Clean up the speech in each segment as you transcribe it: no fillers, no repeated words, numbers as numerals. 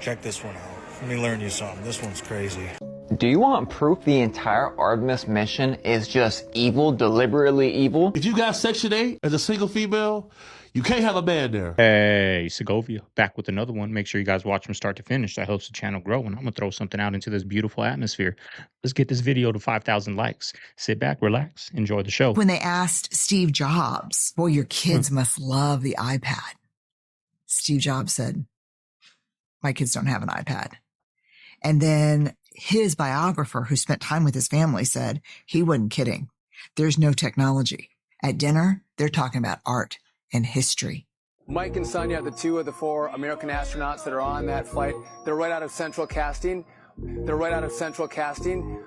Check this one out. Let me learn you something. This one's crazy. Do you want proof the entire Artemis mission is just evil, deliberately evil? If you got Section 8 as a single female, you can't have a man there. Hey, Segovia, back with another one. Make sure you guys watch from start to finish. That helps the channel grow, and I'm going to throw something out into this beautiful atmosphere. Let's get this video to 5,000 likes. Sit back, relax, enjoy the show. When they asked Steve Jobs, well, your kids must love the iPad. Steve Jobs said, my kids don't have an iPad. And then his biographer, who spent time with his family, said he wasn't kidding. There's no technology. At dinner, they're talking about art and history. Mike and Sonia, the two of the four American astronauts that are on that flight, they're right out of central casting. They're right out of central casting.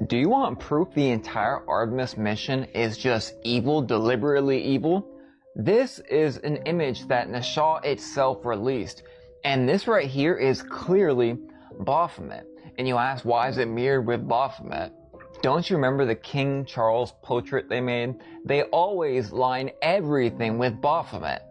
Do you want proof the entire Artemis mission is just evil, deliberately evil? This is an image that Nasha itself released, and this right here is clearly Baphomet. And you ask, why is it mirrored with Baphomet? Don't you remember the King Charles portrait they made? They always line everything with Baphomet.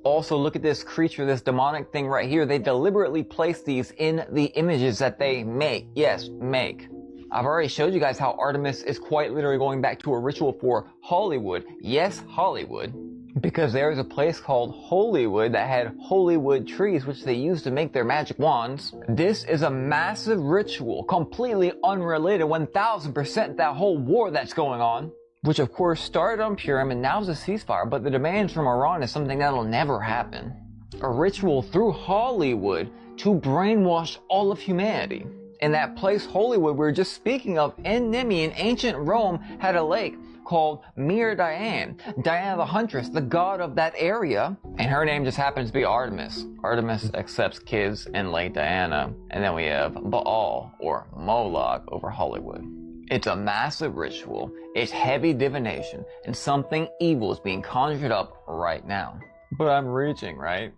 Also, look at this creature, this demonic thing right here. They deliberately place these in the images that they make. Yes, make. I've already showed you guys how Artemis is quite literally going back to a ritual for Hollywood. Yes, Hollywood. Because there is a place called Holywood that had Holywood trees which they used to make their magic wands. This is a massive ritual, completely unrelated 1000% that whole war that's going on. Which of course started on Purim and now is a ceasefire, but the demands from Iran is something that'll never happen. A ritual through Hollywood to brainwash all of humanity. In that place, Holywood, we were just speaking of, in Nemean, ancient Rome had a lake called Mir Diane. Diana the Huntress, the god of that area. And her name just happens to be Artemis. Artemis accepts kids and Lake Diana. And then we have Baal, or Moloch, over Hollywood. It's a massive ritual, it's heavy divination, and something evil is being conjured up right now. But I'm reaching, right?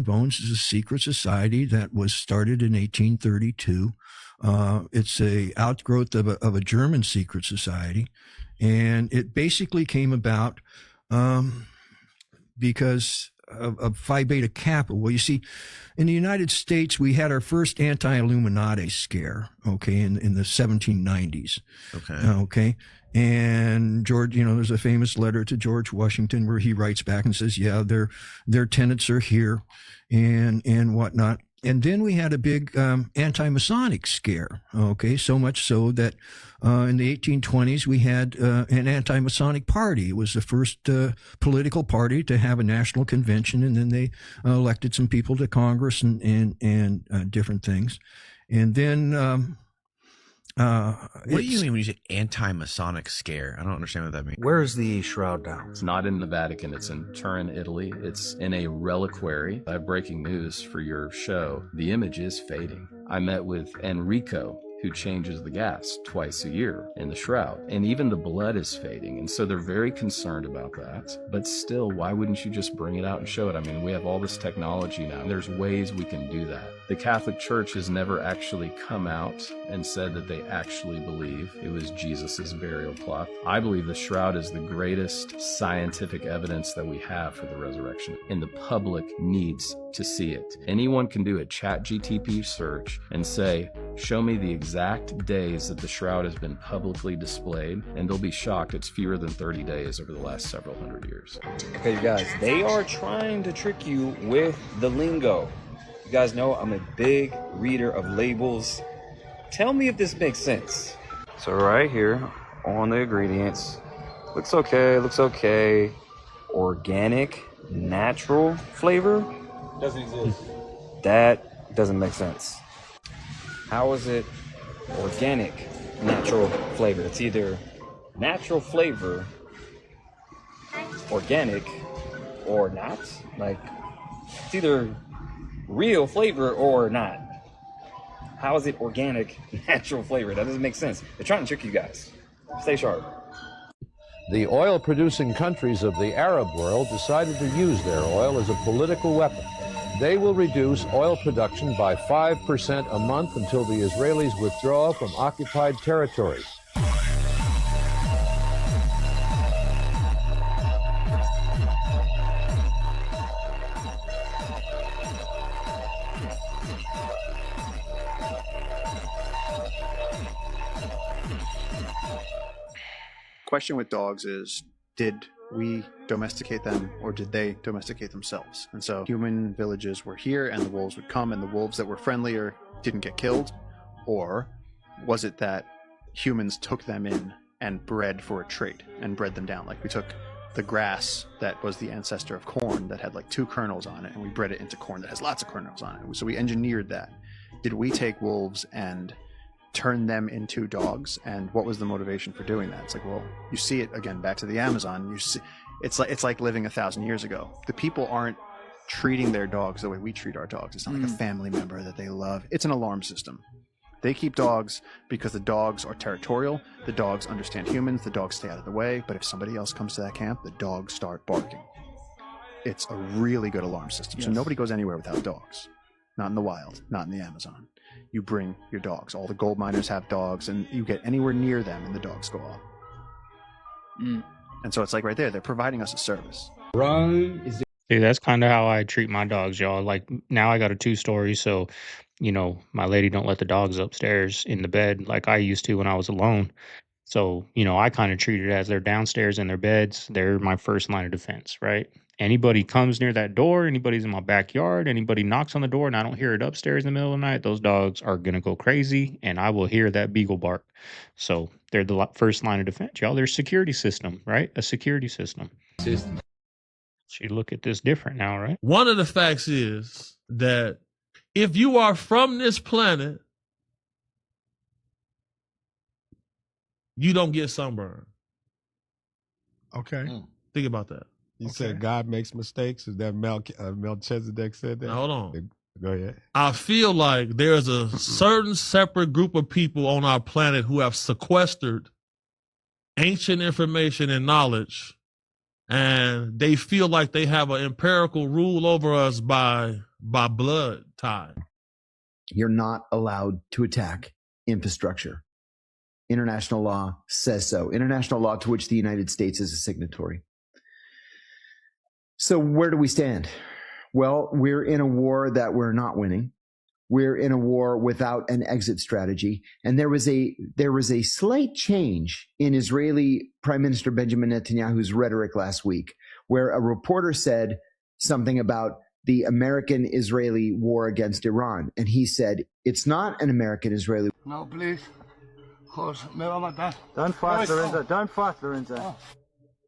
Bones is a secret society that was started in 1832. It's a outgrowth of a German secret society, and it basically came about because of Phi Beta Kappa. Well, you see, in the United States, we had our first anti-Illuminati scare, okay, in the 1790s. Okay. And George, there's a famous letter to George Washington where he writes back and says, yeah, their tenets are here and whatnot. And then we had a big anti-Masonic scare, okay, so much so that in the 1820s we had an anti-Masonic party. It was the first political party to have a national convention, and then they elected some people to Congress and different things. And then what do you mean when you say anti-Masonic scare? I don't understand what that means. Where's the shroud now? It's not in the Vatican. It's in Turin, Italy. It's in a reliquary. I have breaking news for your show. The image is fading. I met with Enrico, who changes the gas twice a year in the shroud. And even the blood is fading. And so they're very concerned about that. But still, why wouldn't you just bring it out and show it? I mean, we have all this technology now. There's ways we can do that. The Catholic Church has never actually come out and said that they actually believe it was Jesus's burial cloth. I believe the shroud is the greatest scientific evidence that we have for the resurrection, and the public needs to see it. Anyone can do a ChatGPT search and say, Show me the exact days that the shroud has been publicly displayed, and they'll be shocked it's fewer than 30 days over the last several hundred years. Okay, you guys, they are trying to trick you with the lingo. You guys know I'm a big reader of labels. Tell me if this makes sense. So right here on the ingredients, looks okay. Organic, natural flavor? Doesn't exist. That doesn't make sense. How is it organic, natural flavor? It's either natural flavor, organic, or not. Like, it's either real flavor or not. How is it organic, natural flavor? That doesn't make sense. They're trying to trick you guys. Stay sharp. The oil-producing countries of the Arab world decided to use their oil as a political weapon. They will reduce oil production by 5% a month until the Israelis withdraw from occupied territories. Question with dogs is, did we domesticate them or did they domesticate themselves? And so human villages were here and the wolves would come, and the wolves that were friendlier didn't get killed? Or was it that humans took them in and bred for a trait and bred them down? Like, we took the grass that was the ancestor of corn that had like 2 kernels on it, and we bred it into corn that has lots of kernels on it. So we engineered that. Did we take wolves and turn them into dogs? And what was the motivation for doing that? It's like, well, you see it again back to the Amazon. You see, it's like living 1,000 years ago. The people aren't treating their dogs the way we treat our dogs. It's not like a family member that they love. It's an alarm system. They keep dogs because the dogs are territorial. The dogs understand humans. The dogs stay out of the way. But if somebody else comes to that camp, the dogs start barking. It's a really good alarm system. Yes. So nobody goes anywhere without dogs. Not in the wild, not in the Amazon. You bring your dogs. All the gold miners have dogs, and you get anywhere near them and the dogs go off. And so it's like right there, they're providing us a service. See, that's kind of how I treat my dogs, y'all. Like, now I got a 2-story, so, you know, my lady don't let the dogs upstairs in the bed like I used to when I was alone. So, you know, I kind of treat it as they're downstairs in their beds. They're my first line of defense, right? Anybody comes near that door, anybody's in my backyard, anybody knocks on the door and I don't hear it upstairs in the middle of the night, those dogs are going to go crazy and I will hear that beagle bark. So they're the first line of defense, y'all. There's security system, right? A security system. So you look at this different now, right? One of the facts is that if you are from this planet, you don't get sunburn. Okay. Think about that. You said God makes mistakes. Is that Melchizedek said that? Now, hold on. Go ahead. I feel like there's a certain separate group of people on our planet who have sequestered ancient information and knowledge, and they feel like they have an empirical rule over us by blood tie. You're not allowed to attack infrastructure. International law says so. International law to which the United States is a signatory. So where do we stand? Well, we're in a war that we're not winning. We're in a war without an exit strategy. And there was a slight change in Israeli Prime Minister Benjamin Netanyahu's rhetoric last week, where a reporter said something about the American-Israeli war against Iran. And he said, it's not an American-Israeli. No, please. Don't fight, Lorenzo. Don't fight, Lorenzo.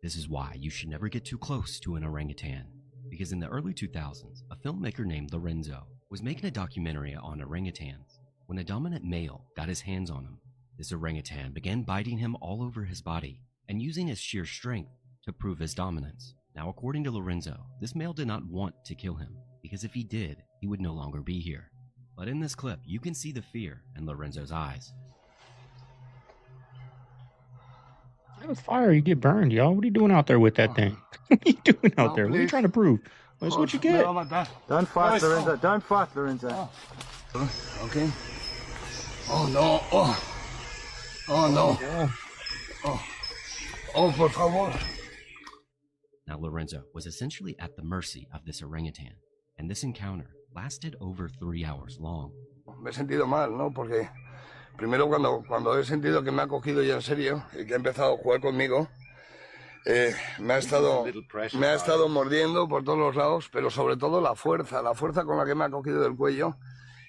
This is why you should never get too close to an orangutan. Because in the early 2000s, a filmmaker named Lorenzo was making a documentary on orangutans. When a dominant male got his hands on him, this orangutan began biting him all over his body and using his sheer strength to prove his dominance. Now, according to Lorenzo, this male did not want to kill him, because if he did, he would no longer be here. But in this clip, you can see the fear in Lorenzo's eyes. That fire, you get burned, y'all. What are you doing out there with that thing? What are you doing out there? What are you trying to prove? That's what you get. Don't fight, Lorenzo. Don't fight, Lorenzo. Okay. Oh, no. Oh, no. Oh, por favor. Now, Lorenzo was essentially at the mercy of this orangutan, and this encounter lasted over 3 hours long. Me he sentido mal, ¿no? Porque Primero cuando he sentido que me ha cogido ya en serio y que ha empezado a jugar conmigo, me ha estado mordiendo por todos los lados, pero sobre todo la fuerza con la que me ha cogido del cuello,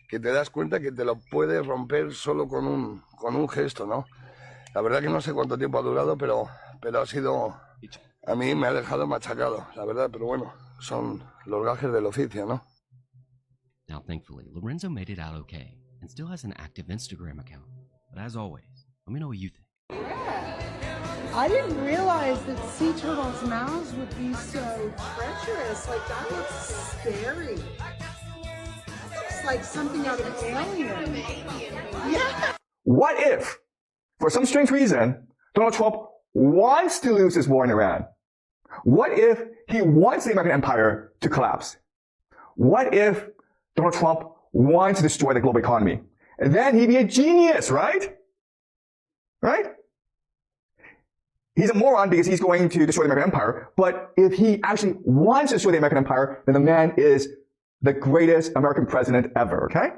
que te das cuenta que te lo puede romper solo con un gesto, ¿no? La verdad que no sé cuánto tiempo ha durado, pero ha sido... A mí me ha dejado machacado, la verdad, pero bueno, son los gajes del oficio, ¿no? Now, thankfully, Lorenzo made it out okay and still has an active Instagram account. But as always, let me know what you think. I didn't realize that sea turtles' mouths would be so treacherous. Like, that looks scary. Looks like something out of Alien. Yeah. What if, for some strange reason, Donald Trump wants to lose this war in Iran? What if he wants the American empire to collapse? What if Donald Trump wants to destroy the global economy? And then he'd be a genius, right? Right? He's a moron because he's going to destroy the American empire. But if he actually wants to destroy the American empire, then the man is the greatest American president ever, okay?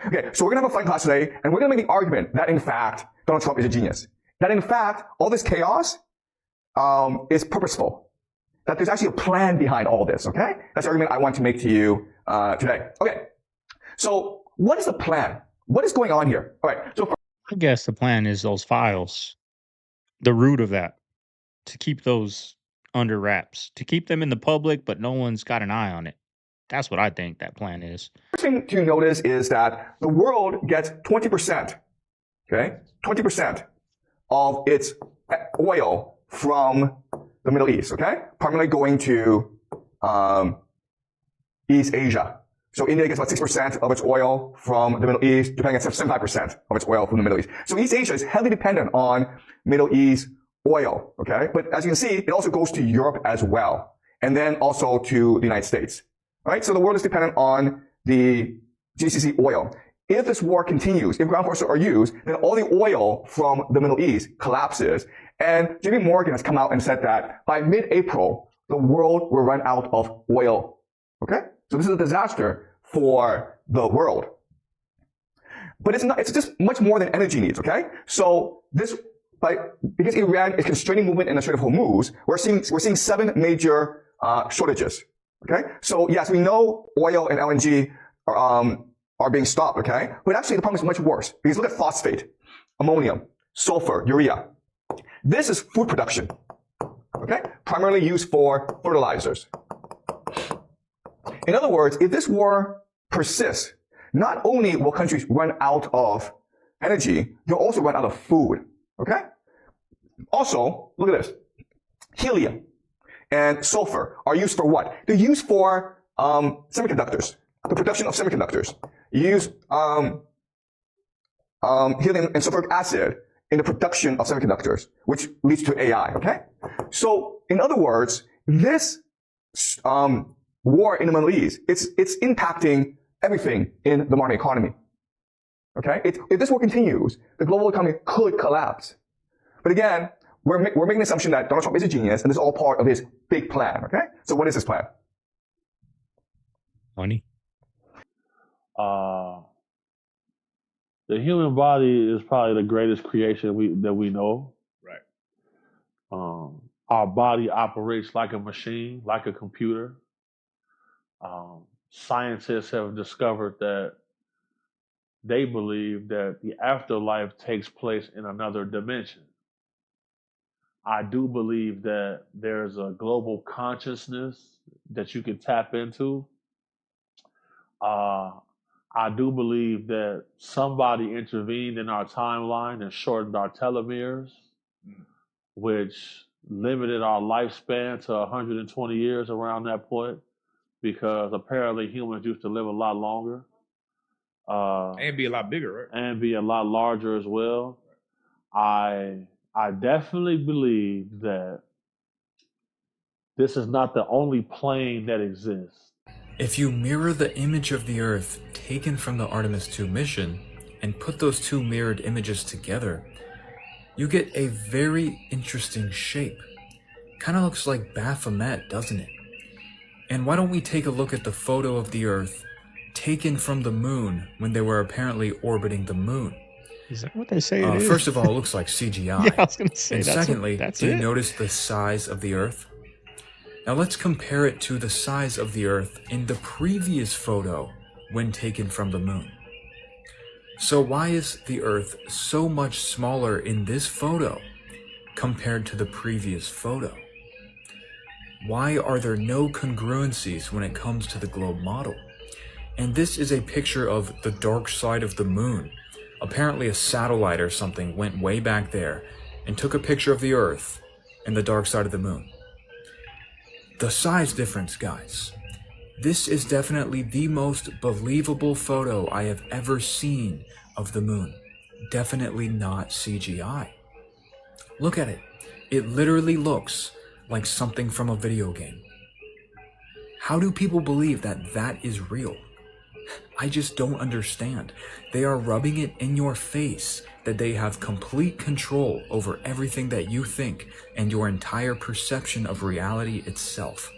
Okay, so we're going to have a fun class today, and we're going to make the argument that, in fact, Donald Trump is a genius. That, in fact, all this chaos is purposeful. That there's actually a plan behind all this, okay? That's the argument I want to make to you today. Okay, so what is the plan? What is going on here? All right, so I guess the plan is those files, the root of that, to keep those under wraps, to keep them in the public, but no one's got an eye on it. That's what I think that plan is. First thing to notice is that the world gets 20%, okay? 20% of its oil from the Middle East, okay? Primarily going to East Asia. So India gets about 6% of its oil from the Middle East. Japan gets 75% of its oil from the Middle East. So East Asia is heavily dependent on Middle East oil, okay? But as you can see, it also goes to Europe as well. And then also to the United States. All right, so the world is dependent on the GCC oil. If this war continues, if ground forces are used, then all the oil from the Middle East collapses. And JP Morgan has come out and said that by mid-April, the world will run out of oil. Okay? So this is a disaster for the world. But it's just much more than energy needs, okay? So because Iran is constraining movement in the Strait of Hormuz, we're seeing 7 major shortages. Okay, so yes, we know oil and LNG are being stopped. Okay, but actually the problem is much worse because look at phosphate, ammonium, sulfur, urea. This is food production. Okay, primarily used for fertilizers. In other words, if this war persists, not only will countries run out of energy, they'll also run out of food. Okay. Also, look at this: helium and sulfur are used for what? They're used for semiconductors, the production of semiconductors. You use helium and sulfuric acid in the production of semiconductors, which leads to AI, okay? So, in other words, this war in the Middle East, it's impacting everything in the modern economy, okay? If this war continues, the global economy could collapse. But again, we're making the assumption that Donald Trump is a genius, and this is all part of his big plan, okay? So what is his plan? Money. The human body is probably the greatest creation that we know. Right. Our body operates like a machine, like a computer. Scientists have discovered that they believe that the afterlife takes place in another dimension. I do believe that there's a global consciousness that you can tap into. I do believe that somebody intervened in our timeline and shortened our telomeres, which limited our lifespan to 120 years around that point, because apparently humans used to live a lot longer. And be a lot bigger, right? And be a lot larger as well. I definitely believe that this is not the only plane that exists. If you mirror the image of the Earth taken from the Artemis 2 mission and put those two mirrored images together, you get a very interesting shape. Kind of looks like Baphomet, doesn't it? And why don't we take a look at the photo of the Earth taken from the moon when they were apparently orbiting the moon? Is that what they say it is? First of all, it looks like CGI. Yeah, I was gonna say, and that's secondly, that's do you it. notice the size of the Earth? Now let's compare it to the size of the Earth in the previous photo when taken from the moon. So why is the Earth so much smaller in this photo compared to the previous photo? Why are there no congruencies when it comes to the globe model? And this is a picture of the dark side of the moon. Apparently a satellite or something went way back there and took a picture of the Earth and the dark side of the moon. The size difference, guys. This is definitely the most believable photo I have ever seen of the moon. Definitely not CGI. Look at it. It literally looks like something from a video game. How do people believe that that is real? I just don't understand. They are rubbing it in your face that they have complete control over everything that you think and your entire perception of reality itself.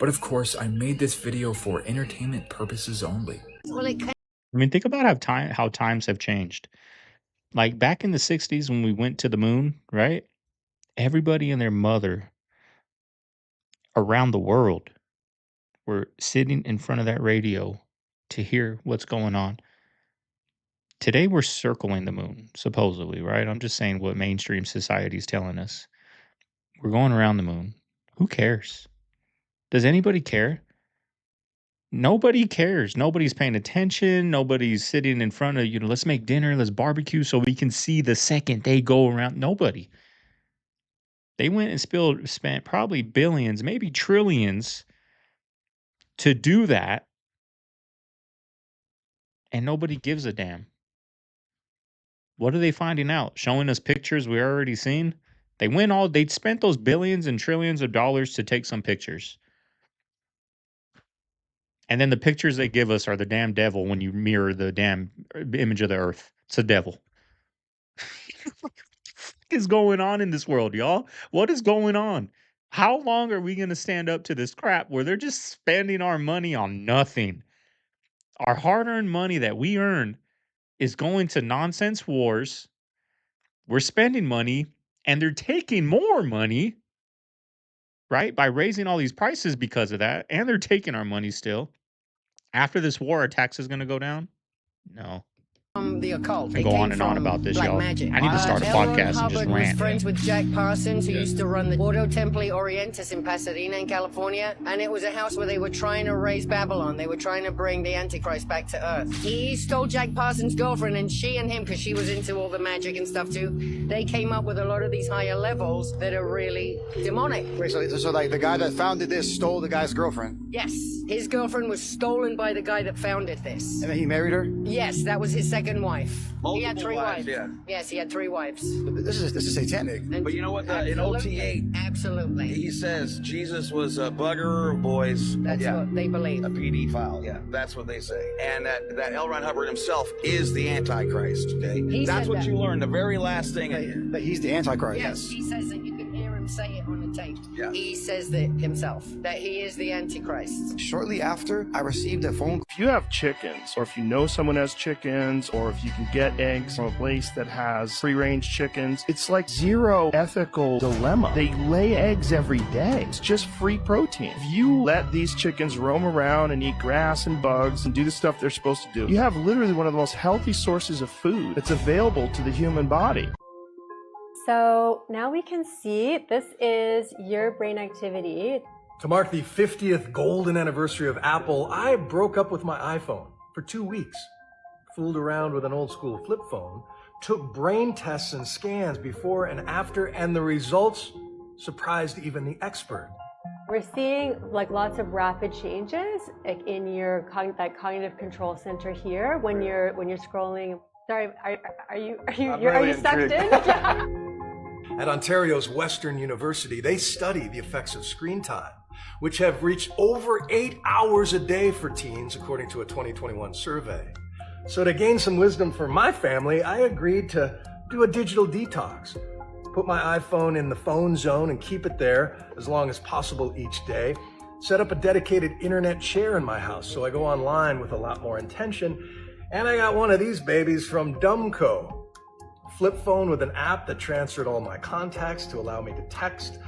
But of course, I made this video for entertainment purposes only. I mean, think about how times have changed. Like back in the 60s when we went to the moon, right? Everybody and their mother around the world were sitting in front of that radio to hear what's going on. Today we're circling the moon, supposedly, right? I'm just saying what mainstream society is telling us. We're going around the moon. Who cares? Does anybody care? Nobody cares. Nobody's paying attention. Nobody's sitting in front of, let's make dinner, let's barbecue so we can see the second they go around. Nobody. They went and spent probably billions, maybe trillions to do that. And nobody gives a damn. What are they finding out? Showing us pictures we already seen? They spent those billions and trillions of dollars to take some pictures. And then the pictures they give us are the damn devil when you mirror the damn image of the earth. It's a devil. What the fuck is going on in this world, y'all? What is going on? How long are we going to stand up to this crap where they're just spending our money on nothing? Our hard-earned money that we earn is going to nonsense wars. We're spending money and they're taking more money, right? By raising all these prices because of that. And they're taking our money still. After this war, our tax is going to go down? No. The occult. I go on and on about this, y'all. Magic. I need to start a podcast and just Was rant. friends with Jack Parsons, who used to run the Ordo Templi Orientis in Pasadena, in California, and it was a house where they were trying to raise Babylon. They were trying to bring the Antichrist back to Earth. He stole Jack Parsons' girlfriend, and she and him, because she was into all the magic and stuff too, they came up with a lot of these higher levels that are really demonic. Wait, so like the guy that founded this stole the guy's girlfriend? Yes, his girlfriend was stolen by the guy that founded this. And then he married her? Yes, that was his second wife. He had 3 wives. Yeah. Yes, he had 3 wives. This is satanic. But you know what? In OT8, absolutely, he says Jesus was a bugger of boys. That's what they believe. A pedophile. Yeah, that's what they say. And that L. Ron Hubbard himself is the Antichrist. Okay, that's what you learn. The very last thing. That he's the Antichrist. Yes, he says that you can hear him say it on the tape. Yeah. He says that himself, that he is the Antichrist. Shortly after, I received a phone. If you have chickens, or if you know someone has chickens, or if you can get eggs from a place that has free-range chickens, it's like zero ethical dilemma. They lay eggs every day. It's just free protein. If you let these chickens roam around and eat grass and bugs and do the stuff they're supposed to do, you have literally one of the most healthy sources of food that's available to the human body. So now we can see this is your brain activity. To mark the 50th golden anniversary of Apple, I broke up with my iPhone for 2 weeks. Fooled around with an old school flip phone, took brain tests and scans before and after, and the results surprised even the expert. We're seeing like lots of rapid changes like in your that cognitive control center here when you're scrolling. Sorry, are you sucked in? At Ontario's Western University, they study the effects of screen time, which have reached over 8 hours a day for teens, according to a 2021 survey. So to gain some wisdom for my family, I agreed to do a digital detox. Put my iPhone in the phone zone and keep it there as long as possible each day. Set up a dedicated internet chair in my house so I go online with a lot more intention. And I got one of these babies from Dumbco. flip phone with an app that transferred all my contacts to allow me to text.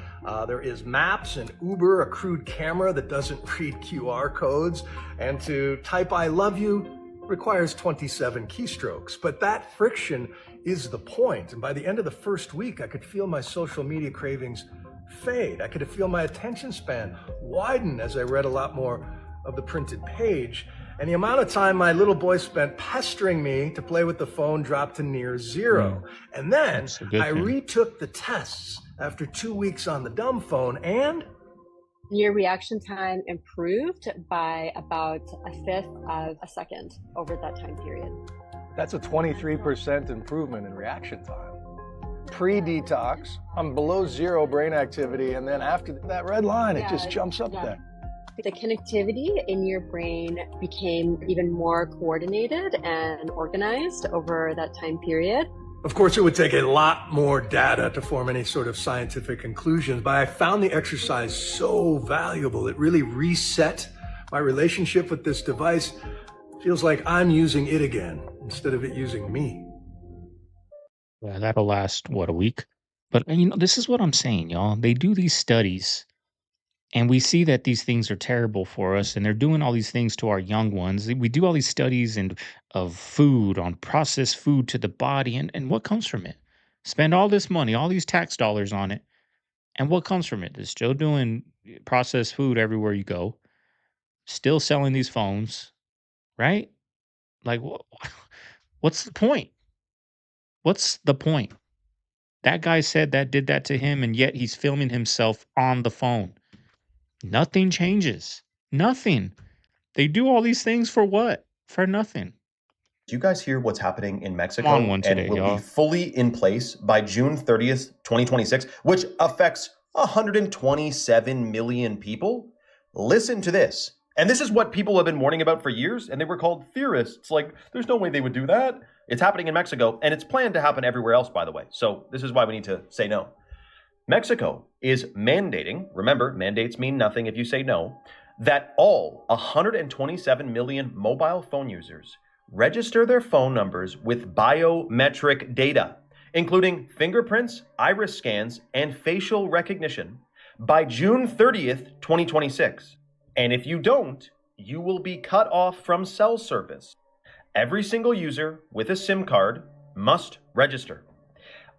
There is Maps and Uber, a crude camera that doesn't read QR codes. And to type I love you requires 27 keystrokes. But that friction is the point. And by the end of the first week, I could feel my social media cravings fade. I could feel my attention span widen as I read a lot more of the printed page. And the amount of time my little boy spent pestering me to play with the phone dropped to near zero. And then I retook the tests after 2 weeks on the dumb phone, and your reaction time improved by about 1/5 of a second over that time period. that's a 23% improvement in reaction time. Pre-detox, I'm below zero brain activity, and then after that red line, it just jumps up there. The connectivity in your brain became even more coordinated and organized over that time period. Of course, it would take a lot more data to form any sort of scientific conclusions, but I found the exercise so valuable. It really reset my relationship with this device. Feels like I'm using it again instead of it using me. Yeah, that'll last, what, a week? But, this is what I'm saying, y'all. They do these studies, and we see that these things are terrible for us, and they're doing all these things to our young ones. We do all these studies of food, on processed food to the body, and what comes from it? Spend all this money, all these tax dollars on it, and what comes from it? They're still doing processed food everywhere you go, still selling these phones, right? Like, what's the point? What's the point? That guy said that did that to him, and yet he's filming himself on the phone. Nothing changes. Nothing. They do all these things for what? For nothing. Do you guys hear what's happening in Mexico? I'm on one today, and will y'all. be fully in place by June 30th, 2026, which affects 127 million people? Listen to this. And this is what people have been warning about for years, and they were called theorists. Like, there's no way they would do that. It's happening in Mexico, and it's planned to happen everywhere else, by the way. So this is why we need to say no. Mexico is mandating, remember, mandates mean nothing if you say no, that all 127 million mobile phone users register their phone numbers with biometric data, including fingerprints, iris scans, and facial recognition by June 30th, 2026. And if you don't, you will be cut off from cell service. Every single user with a SIM card must register.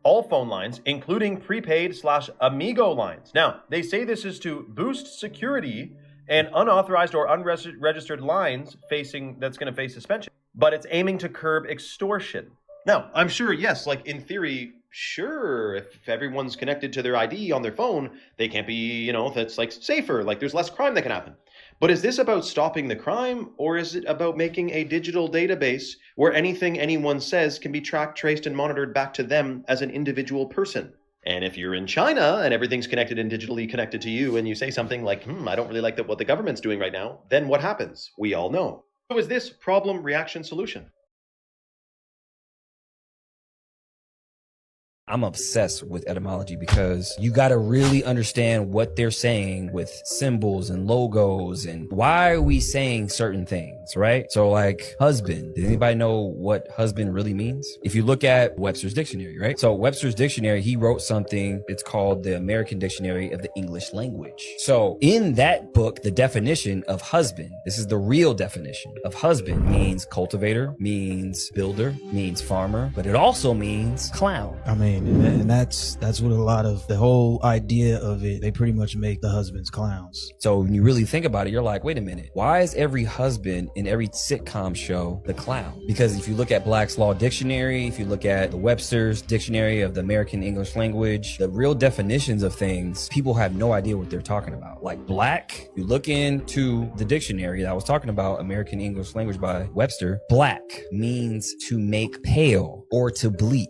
All phone lines, including prepaid/Amigo lines. Now, they say this is to boost security, and unauthorized or unregistered lines that's going to face suspension. But it's aiming to curb extortion. Now, I'm sure, yes, like in theory, sure, if everyone's connected to their ID on their phone, they can't be, that's like safer, like there's less crime that can happen. But is this about stopping the crime, or is it about making a digital database where anything anyone says can be tracked, traced, and monitored back to them as an individual person? And if you're in China and everything's connected and digitally connected to you, and you say something like, I don't really like what the government's doing right now, then what happens? We all know. So is this problem, reaction, solution? I'm obsessed with etymology because you got to really understand what they're saying with symbols and logos and why are we saying certain things, right? So like husband, does anybody know what husband really means? If you look at Webster's dictionary, right? So Webster's dictionary, he wrote something, it's called the American Dictionary of the English Language. So in that book, the definition of husband, this is the real definition of husband, means cultivator, means builder, means farmer, but it also means clown. I mean, and that's what a lot of the whole idea of it, they pretty much make the husbands clowns. So when you really think about it, you're like, wait a minute, why is every husband in every sitcom show the clown? Because if you look at Black's Law Dictionary, if you look at the Webster's Dictionary of the American English Language, the real definitions of things, people have no idea what they're talking about. Like black, you look into the dictionary that I was talking about, American English Language by Webster, black means to make pale or to bleach.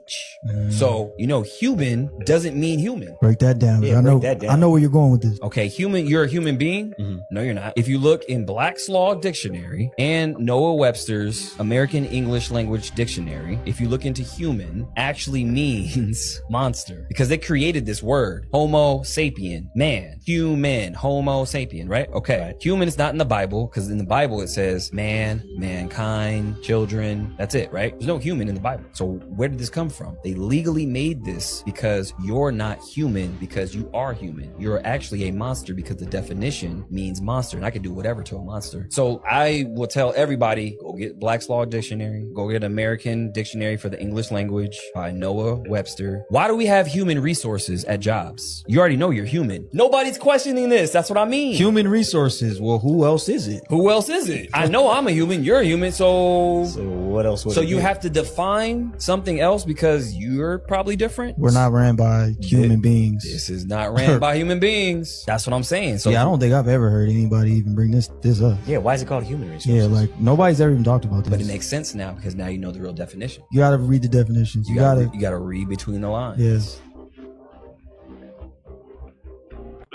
So You know, human doesn't mean human. Break that down. Yeah, I know. break that down. I know where you're going with this. Okay, human, you're a human being? No, you're not. If you look in Black's Law Dictionary and Noah Webster's American English Language Dictionary, if you look into human, actually means monster, because they created this word, Homo sapien, man, human, Homo sapien, right? Okay. Right. Human is not in the Bible, because in the Bible it says man, mankind, children. That's it, right? There's no human in the Bible. So where did this come from? They legally made this because you're not human, because you are human. You're actually a monster because the definition means monster, and I can do whatever to a monster. So I will tell everybody, go get Black's Law Dictionary, go get American Dictionary for the English Language by Noah Webster. Why do we have human resources at jobs? You already know you're human. Nobody's questioning this. That's what I mean. Human resources. Well, who else is it? Who else is it? I know I'm a human. You're a human. So what else would So it you be? have to define something else because you're probably different. We're not ran by human beings. This is not ran by human beings. That's what I'm saying. So yeah, I don't think I've ever heard anybody even bring this up. Yeah, why is it called human resources? Yeah, like nobody's ever even talked about this. But it makes sense now because now you know the real definition. You gotta read the definitions. You gotta read between the lines. Yes.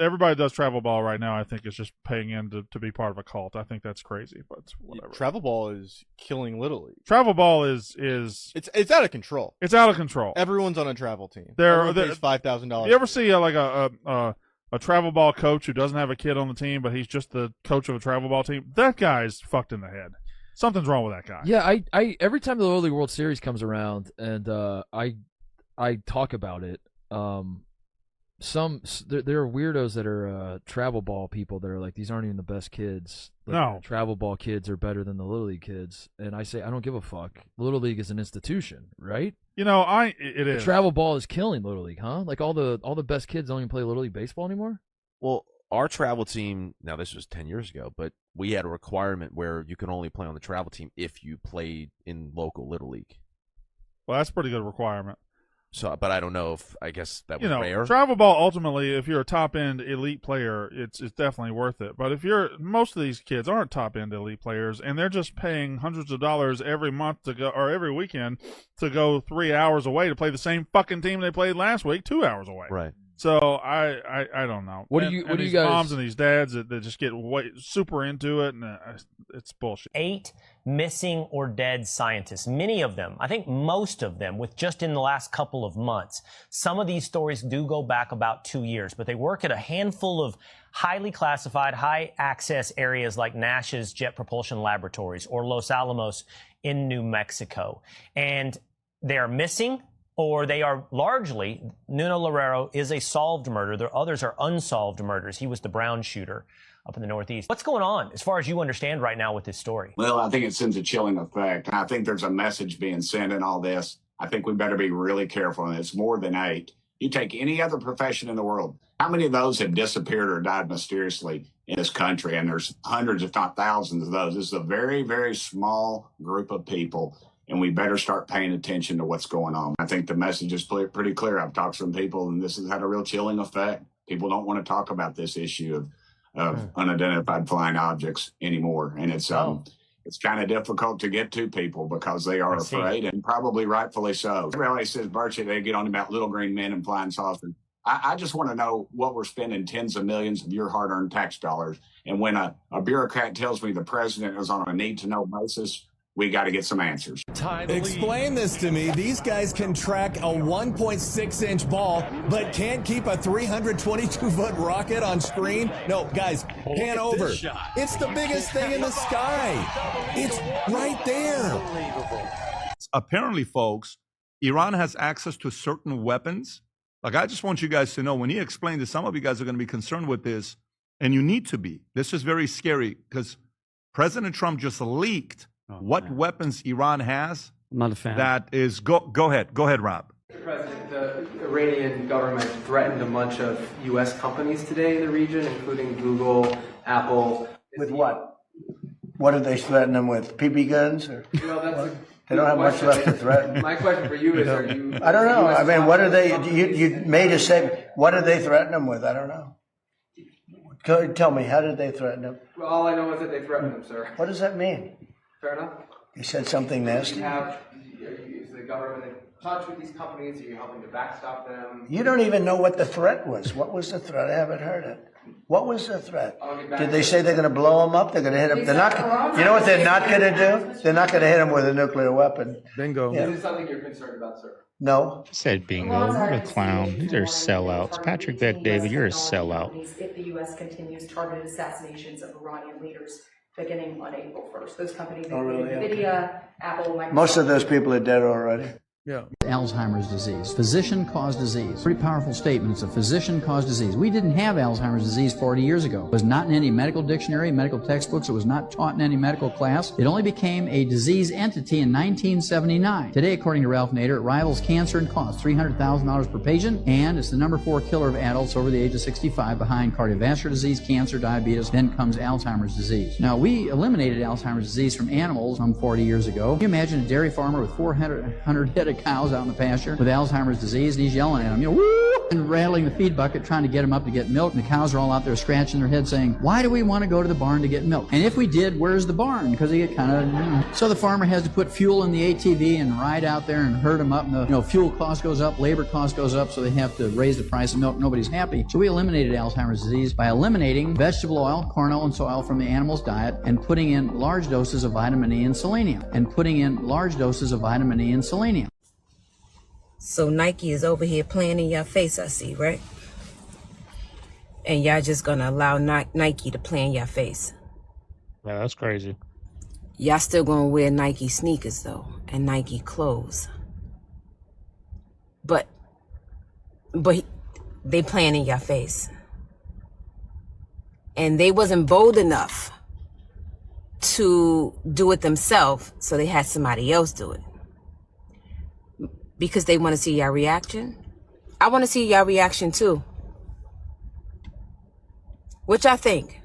Everybody does travel ball right now. I think is just paying in to be part of a cult. I think that's crazy, but whatever. Travel ball is killing Little League. Travel ball is it's out of control. It's out of control. Everyone's on a travel team. Everyone pays $5,000. You ever see like a travel ball coach who doesn't have a kid on the team, but he's just the coach of a travel ball team? That guy's fucked in the head. Something's wrong with that guy. Yeah, I every time the Little League World Series comes around and I talk about it, there are weirdos that are travel ball people that are like, these aren't even the best kids. Like, no, travel ball kids are better than the Little League kids, and I say I don't give a fuck. Little League is an institution, right? You know, it is. Travel ball is killing Little League, huh? Like all the best kids don't even play Little League baseball anymore. Well, our travel team, now this was 10 years ago, but we had a requirement where you can only play on the travel team if you played in local Little League. Well, that's a pretty good requirement. So, but I don't know if, I guess that was rare. Travel ball, ultimately, if you're a top-end elite player, it's definitely worth it. But if most of these kids aren't top-end elite players, and they're just paying hundreds of dollars every month to go, or every weekend to go 3 hours away to play the same fucking team they played last week 2 hours away. Right. So I don't know. What do you these guys? moms and these dads that just get super into it, and it's bullshit. 8 missing or dead scientists, many of them, I think most of them, with just in the last couple of months. Some of these stories do go back about 2 years, but they work at a handful of highly classified, high access areas like Nash's Jet Propulsion Laboratories or Los Alamos in New Mexico. And they are missing, or they are largely, Nuno Loureiro is a solved murder. The others are unsolved murders. He was the Brown shooter up in the Northeast. What's going on as far as you understand right now with this story? Well, I think it sends a chilling effect. And I think there's a message being sent in all this. I think we better be really careful. And it's more than 8. You take any other profession in the world. How many of those have disappeared or died mysteriously in this country? And there's hundreds, if not thousands of those. This is a very, very small group of people. And we better start paying attention to what's going on. I think the message is pretty clear. I've talked to some people, and this has had a real chilling effect. People don't want to talk about this issue of unidentified flying objects anymore. And it's kind of difficult to get to people because they are afraid, and probably rightfully so. Everybody says, Birchie, they get on about little green men and flying saucers. I just want to know what we're spending tens of millions of your hard-earned tax dollars. And when a bureaucrat tells me the president is on a need-to-know basis, we got to get some answers. Explain this to me. These guys can track a 1.6-inch ball, but can't keep a 322-foot rocket on screen? No, guys, pan over. It's the biggest thing in the sky. It's right there. Apparently, folks, Iran has access to certain weapons. Like, I just want you guys to know, when he explained this, some of you guys are going to be concerned with this, and you need to be. This is very scary because President Trump just leaked what weapons Iran has. I'm not a fan. That is, go ahead, Rob. Mr. President, the Iranian government threatened a bunch of U.S. companies today in the region, including Google, Apple. With what? What did they threaten them with? BB guns? Or well, that's they don't have much left to threaten. My question for you is, are you... I don't know. I mean, what are they... You made a statement. What did they threaten them with? I don't know. Tell me, how did they threaten them? Well, all I know is that they threatened them, sir. What does that mean? Fair enough. You said something nasty? Is the government touch with these companies? Are you helping to backstop them? You don't even know what the threat was. What was the threat? I haven't heard it. What was the threat? Did they say they're going to blow them up? They're going to hit them. They're not. You know what they're not going to do? They're not going to hit them with a nuclear weapon. Bingo. Is this something you're concerned about, sir? No. Said bingo. What a clown. These are sellouts. Patrick Bet David, you're a sellout. If the U.S. continues targeted assassinations of Iranian leaders beginning on April 1st. Those companies including NVIDIA, Apple, Microsoft. Most of those people are dead already. Yeah. Alzheimer's disease, physician-caused disease. Pretty powerful statement. It's a physician-caused disease. We didn't have Alzheimer's disease 40 years ago. It was not in any medical dictionary, medical textbooks. It was not taught in any medical class. It only became a disease entity in 1979. Today, according to Ralph Nader, it rivals cancer in cost, $300,000 per patient, and it's the number 4 killer of adults over the age of 65 behind cardiovascular disease, cancer, diabetes, then comes Alzheimer's disease. Now, we eliminated Alzheimer's disease from animals some 40 years ago. Can you imagine a dairy farmer with 400 head of cows out in the pasture with Alzheimer's disease, and he's yelling at them, woo, and rattling the feed bucket, trying to get them up to get milk, and the cows are all out there scratching their heads saying, why do we want to go to the barn to get milk? And if we did, where's the barn? Because they get kind of, So the farmer has to put fuel in the ATV and ride out there and herd them up, and the fuel cost goes up, labor cost goes up, so they have to raise the price of milk. Nobody's happy. So we eliminated Alzheimer's disease by eliminating vegetable oil, corn oil, and soy oil from the animal's diet, and putting in large doses of vitamin E and selenium. So Nike is over here playing in your face, I see, right? And y'all just gonna allow Nike to play in your face. Yeah, that's crazy. Y'all still gonna wear Nike sneakers though, and Nike clothes. But they playing in your face. And they wasn't bold enough to do it themselves, so they had somebody else do it. Because they want to see your reaction. I want to see your reaction too. What y'all think?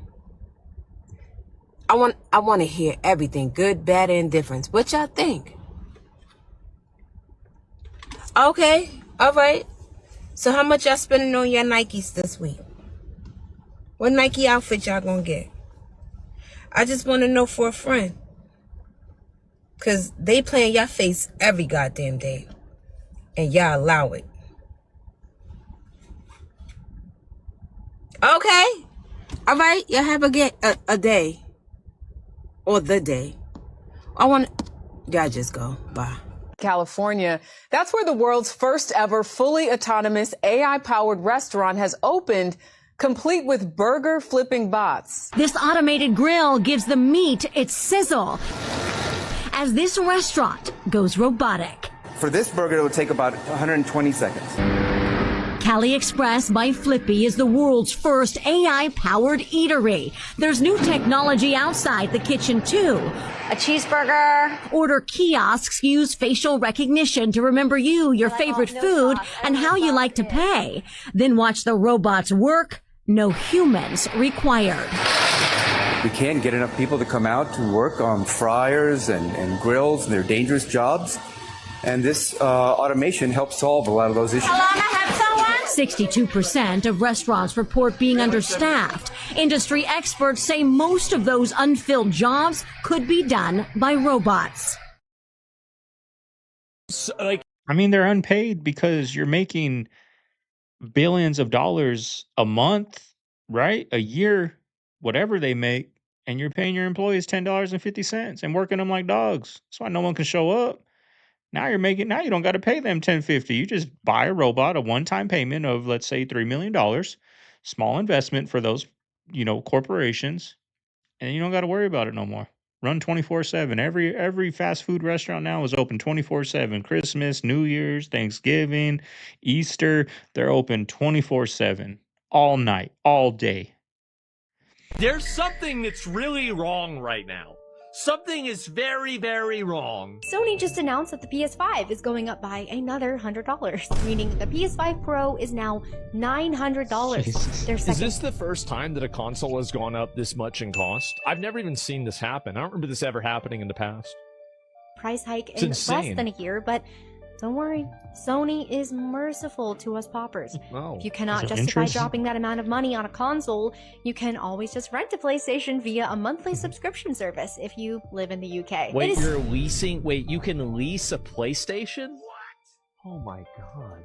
I want to hear everything, good, bad, and indifference. What y'all think? Okay, all right. So how much y'all spending on your Nikes this week? What Nike outfit y'all gonna get? I just want to know for a friend. Cause they play in your face every goddamn day. And y'all allow it. Okay. All right. Y'all have a day. Or the day. Y'all just go. Bye. California. That's where the world's first ever fully autonomous AI-powered restaurant has opened, complete with burger flipping bots. This automated grill gives the meat its sizzle as this restaurant goes robotic. For this burger, it would take about 120 seconds. Cali Express by Flippy is the world's first AI-powered eatery. There's new technology outside the kitchen, too. A cheeseburger. Order kiosks use facial recognition to remember you, your favorite food, and how you like to pay. Then watch the robots work. No humans required. We can't get enough people to come out to work on fryers and grills and their dangerous jobs. And this automation helps solve a lot of those issues. 62% of restaurants report being understaffed. Industry experts say most of those unfilled jobs could be done by robots. I mean, they're unpaid because you're making billions of dollars a month, right? A year, whatever they make, and you're paying your employees $10.50 and working them like dogs. That's why no one can show up. Now you don't got to pay them $10.50. You just buy a robot, a one-time payment of, let's say, $3 million, small investment for those, corporations, and you don't got to worry about it no more. Run 24/7. Every fast food restaurant now is open 24/7. Christmas, New Year's, Thanksgiving, Easter, they're open 24/7, all night, all day. There's something that's really wrong right now. Something is very, very wrong. Sony just announced that the PS5 is going up by another $100, meaning the PS5 Pro is now $900. Is this the first time that a console has gone up this much in cost? I've never even seen this happen. I don't remember this ever happening in the past. Price hike in less than a year, but don't worry, Sony is merciful to us paupers. Oh. If you cannot justify dropping that amount of money on a console, you can always just rent a PlayStation via a monthly subscription service if you live in the UK. Wait, you can lease a PlayStation? Oh my God.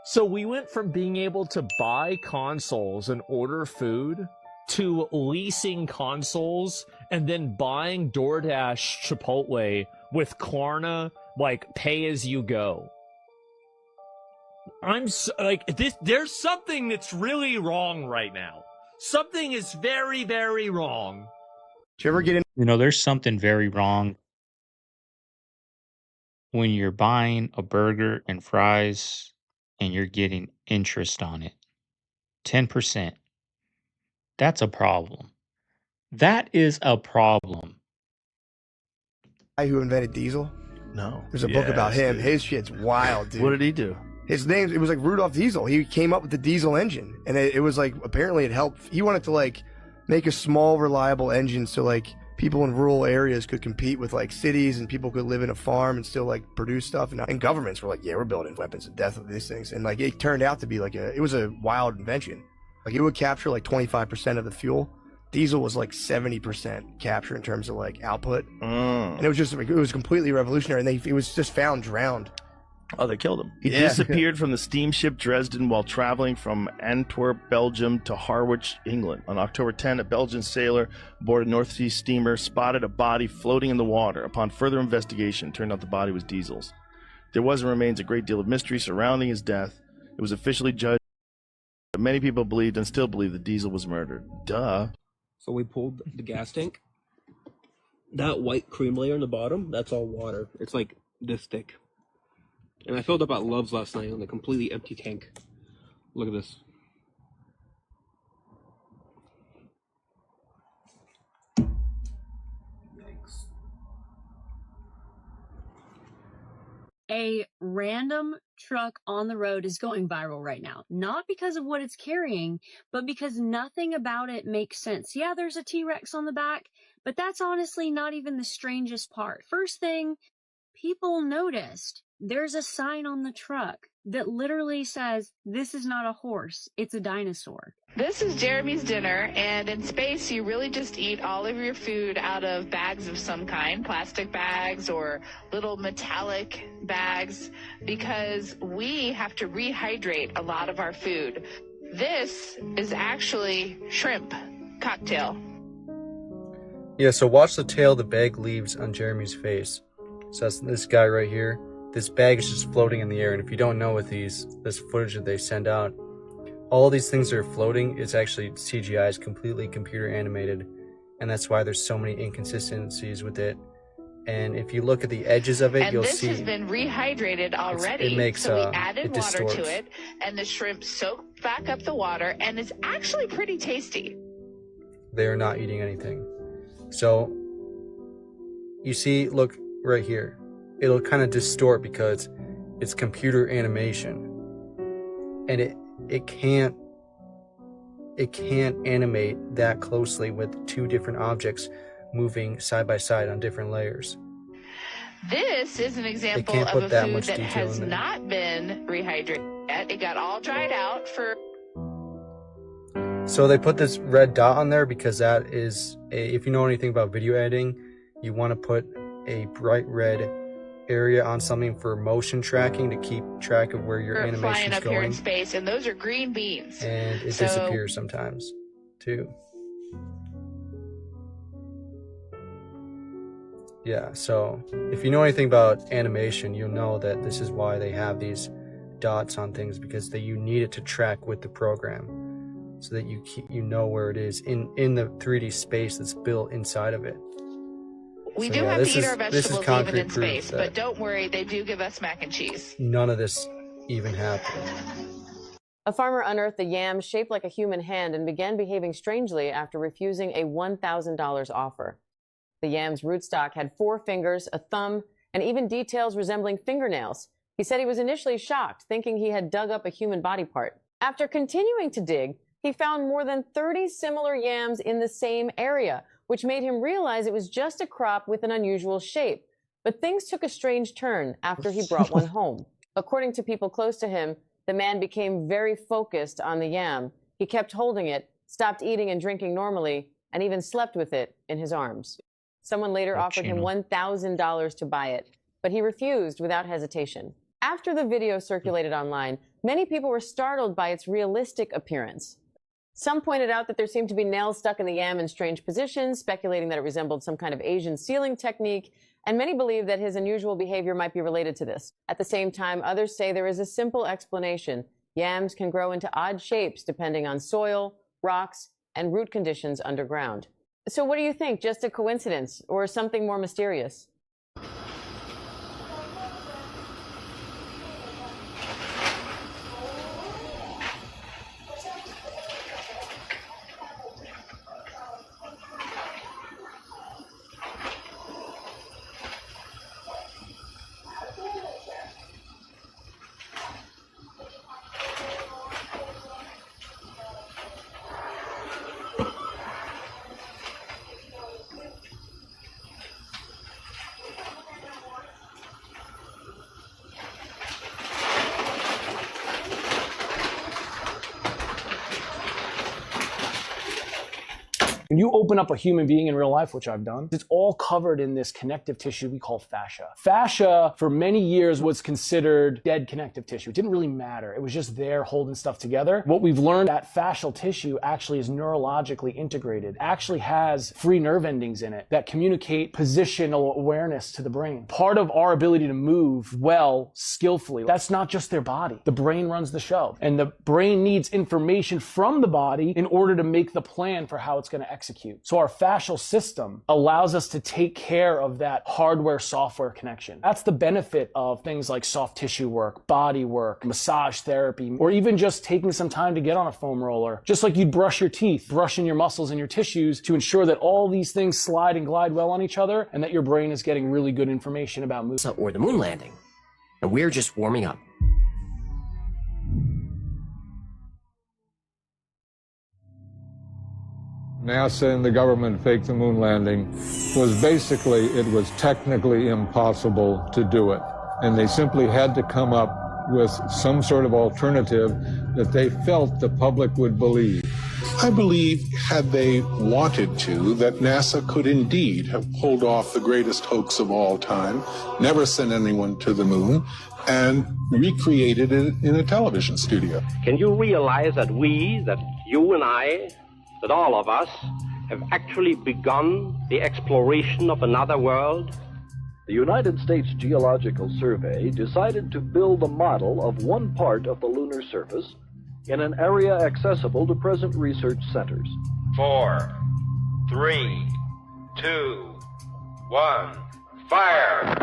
So we went from being able to buy consoles and order food to leasing consoles and then buying DoorDash Chipotle with Klarna, like pay as you go. I'm so, like this. There's something that's really wrong right now. Something is very, very wrong. Did you ever get in? You know, there's something very wrong when you're buying a burger and fries and you're getting interest on it. 10%. That's a problem. That is a problem. Guy who invented diesel? No. There's a book about Yes, him. dude. His shit's wild, dude. What did he do? His name, it was like Rudolph Diesel. He came up with the diesel engine, and it was like, apparently it helped. He wanted to like make a small, reliable engine so like people in rural areas could compete with like cities, and people could live in a farm and still like produce stuff. And governments were like, yeah, we're building weapons of death with these things. And like it turned out to be like it was a wild invention. Like it would capture like 25% of the fuel. Diesel was like 70% capture in terms of like output. And it was just like, it was completely revolutionary. And it was just found drowned. Oh, they killed him. He Yeah. disappeared from the steamship Dresden while traveling from Antwerp, Belgium to Harwich, England. On October 10, a Belgian sailor aboard a North Sea steamer spotted a body floating in the water. Upon further investigation, it turned out the body was Diesel's. There was and remains a great deal of mystery surrounding his death. It was officially judged, but many people believed and still believe that Diesel was murdered. Duh. So we pulled the gas tank. That white cream layer in the bottom, that's all water. It's like this thick. And I filled up at Love's last night on a completely empty tank. Look at this. A random truck on the road is going viral right now. Not because of what it's carrying, but because nothing about it makes sense. Yeah, there's a T-Rex on the back, but that's honestly not even the strangest part. First thing, people noticed there's a sign on the truck that literally says, "This is not a horse, it's a dinosaur." This is Jeremy's dinner, and in space, you really just eat all of your food out of bags of some kind, plastic bags or little metallic bags, because we have to rehydrate a lot of our food. This is actually shrimp cocktail. Yeah, so watch the tail the bag leaves on Jeremy's face. So that's this guy right here. This bag is just floating in the air, and if you don't know with this footage that they send out, all these things that are floating is actually CGI, is completely computer animated, and that's why there's so many inconsistencies with it. And if you look at the edges of it, And you'll this see has been rehydrated already. it makes so we it added water distorts. to it, and the shrimp soaked back up the water, and it's actually pretty tasty. They are not eating anything. So you see, look right here, it'll kind of distort because it's computer animation, and it can't animate that closely with two different objects moving side by side on different layers. This is an example can't of put a that food much that detail has in there. not been rehydrated yet. It got all dried out for... So they put this red dot on there because that is if you know anything about video editing, you want to put a bright red area on something for motion tracking to keep track of where your flying animation is up here in going, space, and those are green beans. and it So- disappears sometimes too. Yeah, so if you know anything about animation, you'll know that this is why they have these dots on things, because you need it to track with the program, so that you know where it is in the 3D space that's built inside of it. We So, do yeah, have this to eat is- our this is vegetables even concrete in proof space, that- but don't worry, they do give us mac and cheese. None of this even happened. A farmer unearthed a yam shaped like a human hand and began behaving strangely after refusing a $1,000 offer. The yam's rootstock had 4 fingers, a thumb, and even details resembling fingernails. He said he was initially shocked, thinking he had dug up a human body part. After continuing to dig, he found more than 30 similar yams in the same area, which made him realize it was just a crop with an unusual shape. But things took a strange turn after he brought one home. According to people close to him, the man became very focused on the yam. He kept holding it, stopped eating and drinking normally, and even slept with it in his arms. Someone later offered him $1,000 to buy it. but he refused without hesitation. After the video circulated online, many people were startled by its realistic appearance. Some pointed out that there seemed to be nails stuck in the yam in strange positions, speculating that it resembled some kind of Asian sealing technique, and many believe that his unusual behavior might be related to this. At the same time, others say there is a simple explanation. Yams can grow into odd shapes depending on soil, rocks, and root conditions underground. So what do you think? Just a coincidence or something more mysterious? When you open up a human being in real life, which I've done, it's all covered in this connective tissue we call fascia. Fascia, for many years, was considered dead connective tissue. It didn't really matter. It was just there holding stuff together. What we've learned, that fascial tissue actually is neurologically integrated. It actually has free nerve endings in it that communicate positional awareness to the brain. Part of our ability to move well, skillfully, that's not just their body. The brain runs the show. And the brain needs information from the body in order to make the plan for how it's going to execute. So our fascial system allows us to take care of that hardware-software connection. That's the benefit of things like soft tissue work, body work, massage therapy, or even just taking some time to get on a foam roller. Just like you'd brush your teeth, brushing your muscles and your tissues to ensure that all these things slide and glide well on each other and that your brain is getting really good information about movement. Or the moon landing. And we're just warming up. NASA and the government faked the moon landing was basically, it was technically impossible to do it. And they simply had to come up with some sort of alternative that they felt the public would believe. I believe, had they wanted to, that NASA could indeed have pulled off the greatest hoax of all time, never sent anyone to the moon, and recreated it in a television studio. Can you realize that you and I, that all of us have actually begun the exploration of another world? The United States Geological Survey decided to build a model of one part of the lunar surface in an area accessible to present research centers. 4, 3, 2, 1, fire!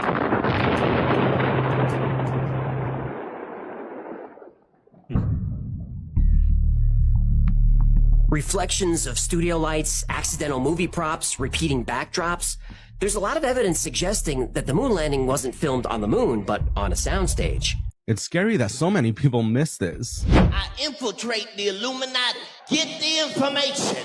Reflections of studio lights, accidental movie props, repeating backdrops. There's a lot of evidence suggesting that the moon landing wasn't filmed on the moon, but on a soundstage. It's scary that so many people miss this. I infiltrate the Illuminati, get the information,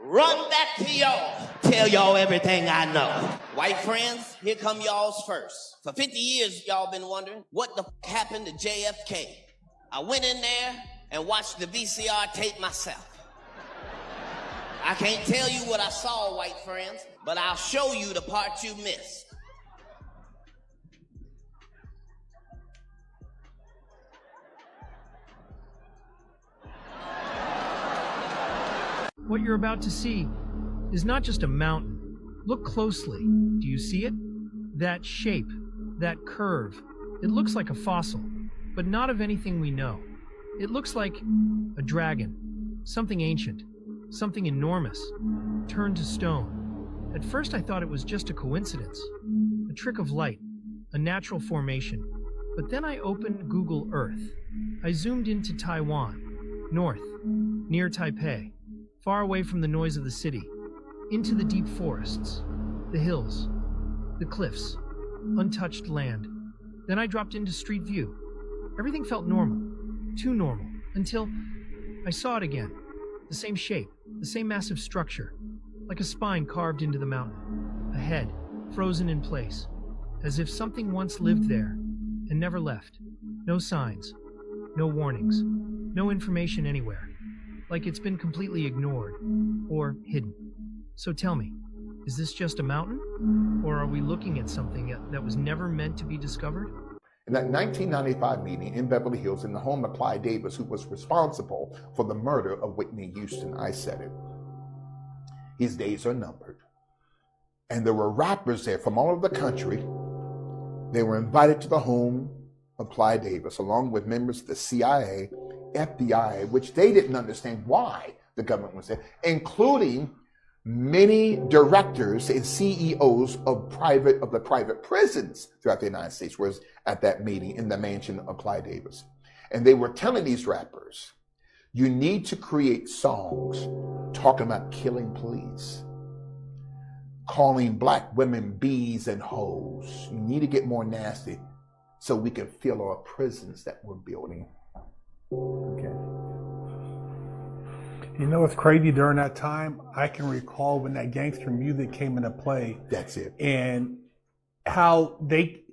run back to y'all, tell y'all everything I know. White friends, here come y'all's first. For 50 years, y'all been wondering what the happened to JFK. I went in there and watched the VCR tape myself. I can't tell you what I saw, white friends, but I'll show you the part you missed. What you're about to see is not just a mountain. Look closely. Do you see it? That shape, that curve. It looks like a fossil, but not of anything we know. It looks like a dragon, something ancient. Something enormous, turned to stone. At first I thought it was just a coincidence, a trick of light, a natural formation. But then I opened Google Earth. I zoomed into Taiwan, north, near Taipei, far away from the noise of the city, into the deep forests, the hills, the cliffs, untouched land. Then I dropped into Street View. Everything felt normal, too normal, until I saw it again. The same shape, the same massive structure, like a spine carved into the mountain, a head frozen in place, as if something once lived there and never left. No signs, no warnings, no information anywhere, like it's been completely ignored or hidden. So tell me, Is this just a mountain? Or are we looking at something that was never meant to be discovered? In that 1995 meeting in Beverly Hills, in the home of Clyde Davis, who was responsible for the murder of Whitney Houston, I said it. His days are numbered. And there were rappers there from all over the country. They were invited to the home of Clyde Davis, along with members of the CIA, FBI, which they didn't understand why the government was there, including many directors and CEOs of the private prisons throughout the United States was at that meeting in the mansion of Clyde Davis. And they were telling these rappers, you need to create songs talking about killing police, calling black women bees and hoes. You need to get more nasty so we can fill our prisons that we're building. Okay. You know what's crazy during that time? I can recall when that gangster music came into play. That's it. And how they,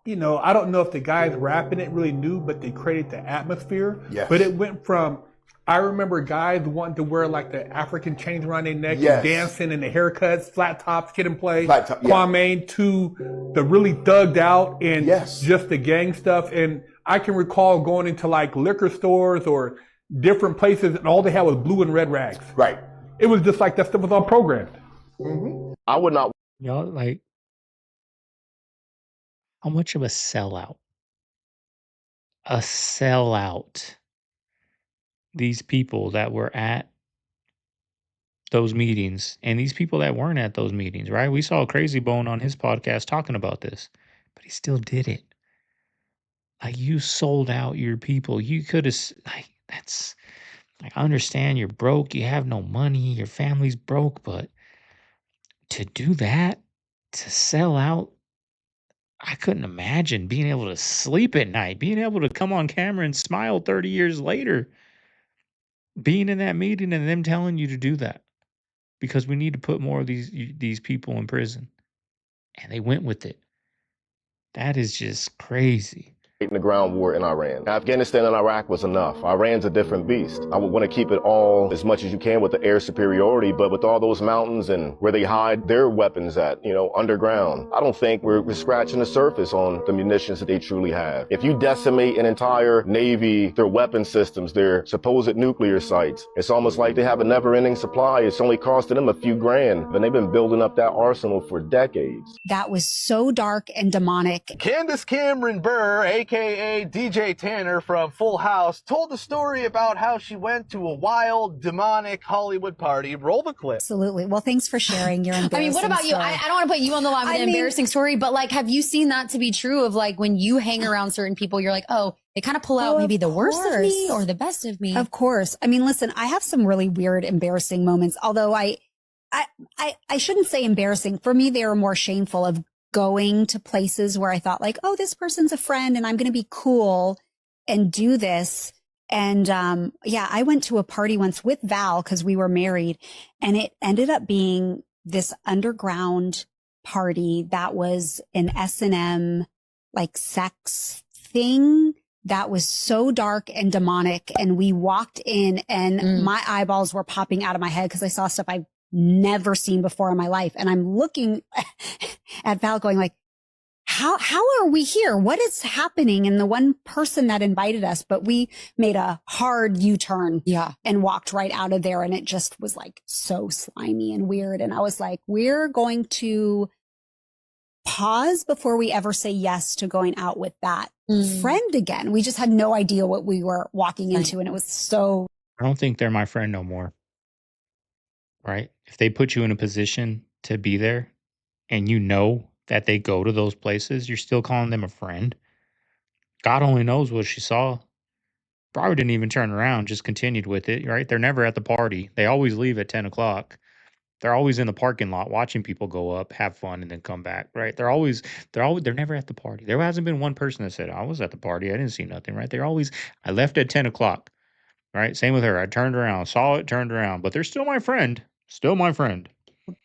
I don't know if the guys rapping it really knew, but they created the atmosphere. Yes. But it went from, I remember guys wanting to wear like the African chains around their neck, Yes. and dancing, and the haircuts, flat tops, Kid and Play, Flat top, yeah. Kwame, to the really thugged out and just the gang stuff. And I can recall going into like liquor stores or different places, and all they had was blue and red rags. Right. It was just like that stuff was all programmed. Mm-hmm. I would not. Y'all, like, how much of a sellout? A sellout. These people that were at those meetings and these people that weren't at those meetings, right? We saw Crazy Bone on his podcast talking about this, but he still did it. Like, you sold out your people. You could have, like, that's, like, I understand you're broke, you have no money, your family's broke, but to do that, to sell out, I couldn't imagine being able to sleep at night, being able to come on camera and smile 30 years later, being in that meeting and them telling you to do that because we need to put more of these people in prison. And they went with it. That is just crazy. In the ground war in Iran. Afghanistan and Iraq was enough. Iran's a different beast. I would want to keep it all as much as you can with the air superiority, but with all those mountains and where they hide their weapons at, underground, I don't think we're scratching the surface on the munitions that they truly have. If you decimate an entire Navy, their weapon systems, their supposed nuclear sites, it's almost like they have a never-ending supply. It's only costing them a few grand, and they've been building up that arsenal for decades. That was so dark and demonic. Candace Cameron Burr, aka DJ Tanner from Full House, told the story about how she went to a wild, demonic Hollywood party. Roll the clip. Absolutely. Well, thanks for sharing your embarrassing I mean, what about you? I don't want to put you on the line with an embarrassing story, but like, have you seen that to be true of like when you hang around certain people, you're like, oh, they kind of pull out maybe the worst of me or the best of me? Of course. I mean, listen, I have some really weird, embarrassing moments, although I shouldn't say embarrassing. For me, they are more shameful of going to places where I thought like, oh, this person's a friend and I'm going to be cool and do this. And, I went to a party once with Val because we were married, and it ended up being this underground party that was an S&M like sex thing that was so dark and demonic. And we walked in and my eyeballs were popping out of my head because I saw stuff I've never seen before in my life. And I'm looking at Val going like, how are we here? What is happening? And the one person that invited us, but we made a hard U-turn and walked right out of there. And it just was like so slimy and weird. And I was like, we're going to pause before we ever say yes to going out with that friend again. We just had no idea what we were walking into. And it was so. I don't think they're my friend no more. Right? If they put you in a position to be there and you know that they go to those places, you're still calling them a friend. God only knows what she saw. Probably didn't even turn around, just continued with it, right? They're never at the party. They always leave at 10 o'clock. They're always in the parking lot watching people go up, have fun, and then come back, right? They're never at the party. There hasn't been one person that said, I was at the party, I didn't see nothing, right? They're always, I left at 10 o'clock, right? Same with her. I turned around, saw it, turned around, but they're still my friend. Still my friend.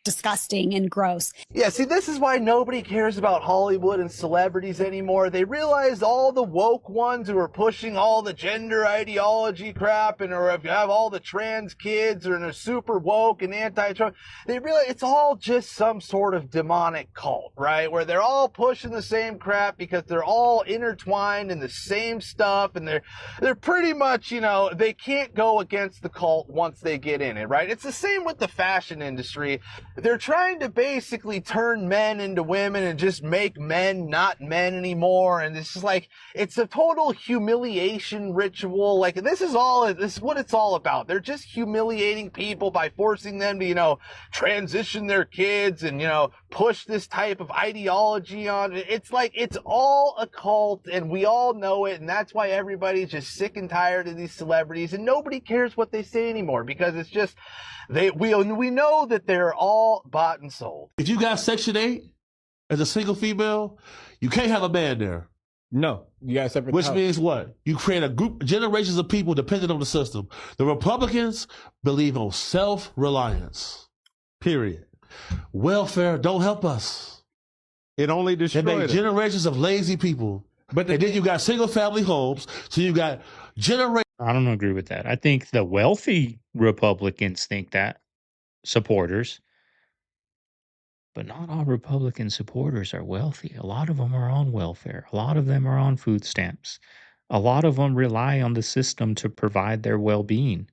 disgusting and gross. Yeah, see, this is why nobody cares about Hollywood and celebrities anymore. They realized all the woke ones who are pushing all the gender ideology crap and or have all the trans kids or are super woke and anti-Trump. They realize it's all just some sort of demonic cult, right? Where they're all pushing the same crap because they're all intertwined in the same stuff, and they're pretty much, you know, they can't go against the cult once they get in it, right? It's the same with the fashion industry. They're trying to basically turn men into women and just make men not men anymore. And it's just like, it's a total humiliation ritual. Like, this is what it's all about. They're just humiliating people by forcing them to, you know, transition their kids and, you know, push this type of ideology on. It's like, it's all a cult and we all know it. And that's why everybody's just sick and tired of these celebrities and nobody cares what they say anymore because it's just, we know that they're all bought and sold. If you got Section 8 as a single female, you can't have a man there. No, you got a separate. Which house. means what? You create a group, generations of people dependent on the system. The Republicans believe on self-reliance. Period. Welfare don't help us. It only destroys. They make generations of lazy people. And then you got single-family homes, so you got generations. I don't agree with that. I think the wealthy Republicans think that, supporters, but not all Republican supporters are wealthy. A lot of them are on welfare. A lot of them are on food stamps. A lot of them rely on the system to provide their well-being.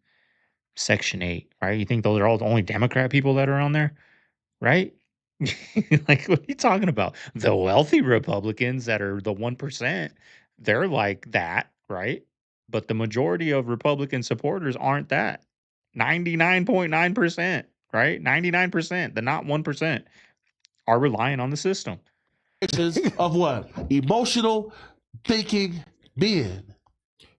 Section 8, right? You think those are all the only Democrat people that are on there, right? Like, what are you talking about? The wealthy Republicans that are the 1%, they're like that, right? But the majority of Republican supporters aren't that. 99.9%, right? 99%, the not 1%, are relying on the system. Of what? Emotional thinking being.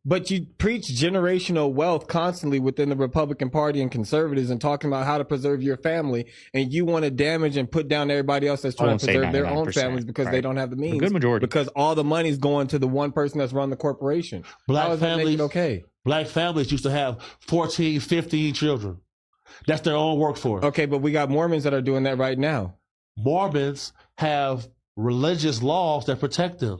But you preach generational wealth constantly within the Republican Party and conservatives and talking about how to preserve your family, and you want to damage and put down everybody else that's trying to preserve their own families because they don't have the means. A good majority. Because all the money's going to the one person that's run the corporation. Black how is that making it okay? Black families used to have 14, 15 children. That's their own workforce. Okay, but we got Mormons that are doing that right now. Mormons have religious laws that protect them.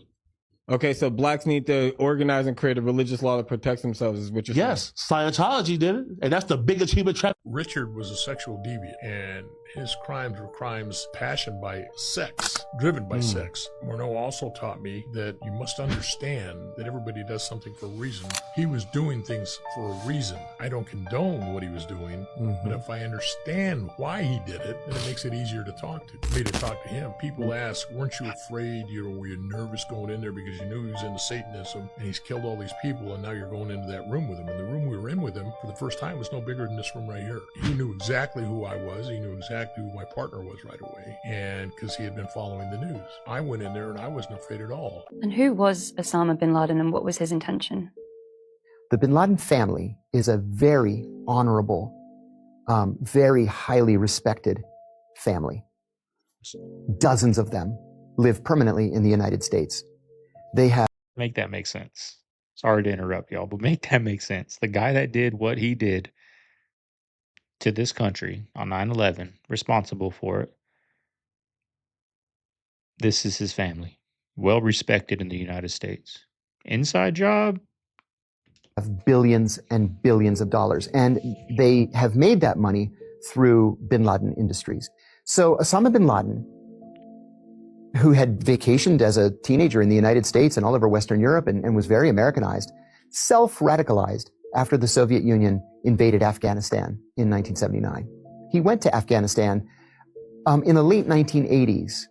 Okay, so blacks need to organize and create a religious law that protects themselves, is what you're saying. Yes, Scientology did it, and that's the biggest human trafficking. Richard was a sexual deviant, and his crimes were crimes passioned by sex, driven by sex. Morneau also taught me that you must understand that everybody does something for a reason. He was doing things for a reason. I don't condone what he was doing, but if I understand why he did it, then it makes it easier to talk to me, to talk to him. People ask, weren't you afraid, were you nervous going in there because you knew he was into Satanism and he's killed all these people and now you're going into that room with him? And the room we were in with him for the first time was no bigger than this room right here. He knew exactly who I was. He knew exactly who my partner was right away, and because he had been following the news. I went in there and I wasn't afraid at all. And who was Osama bin Laden and what was his intention? The bin Laden family is a very honorable, very highly respected family. Dozens of them live permanently in the United States. They have... Make that make sense. Sorry to interrupt y'all, but make that make sense. The guy that did what he did to this country on 9/11, responsible for it, this is his family. Well respected in the United States. Inside job? Of billions and billions of dollars. And they have made that money through bin Laden Industries. So Osama bin Laden, who had vacationed as a teenager in the United States and all over Western Europe and was very Americanized, self-radicalized after the Soviet Union invaded Afghanistan in 1979. He went to Afghanistan in the late 1980s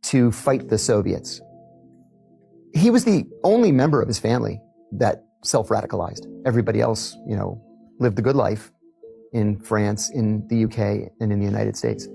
to fight the Soviets. He was the only member of his family that self-radicalized. Everybody else, lived the good life in France, in the UK, and in the United States.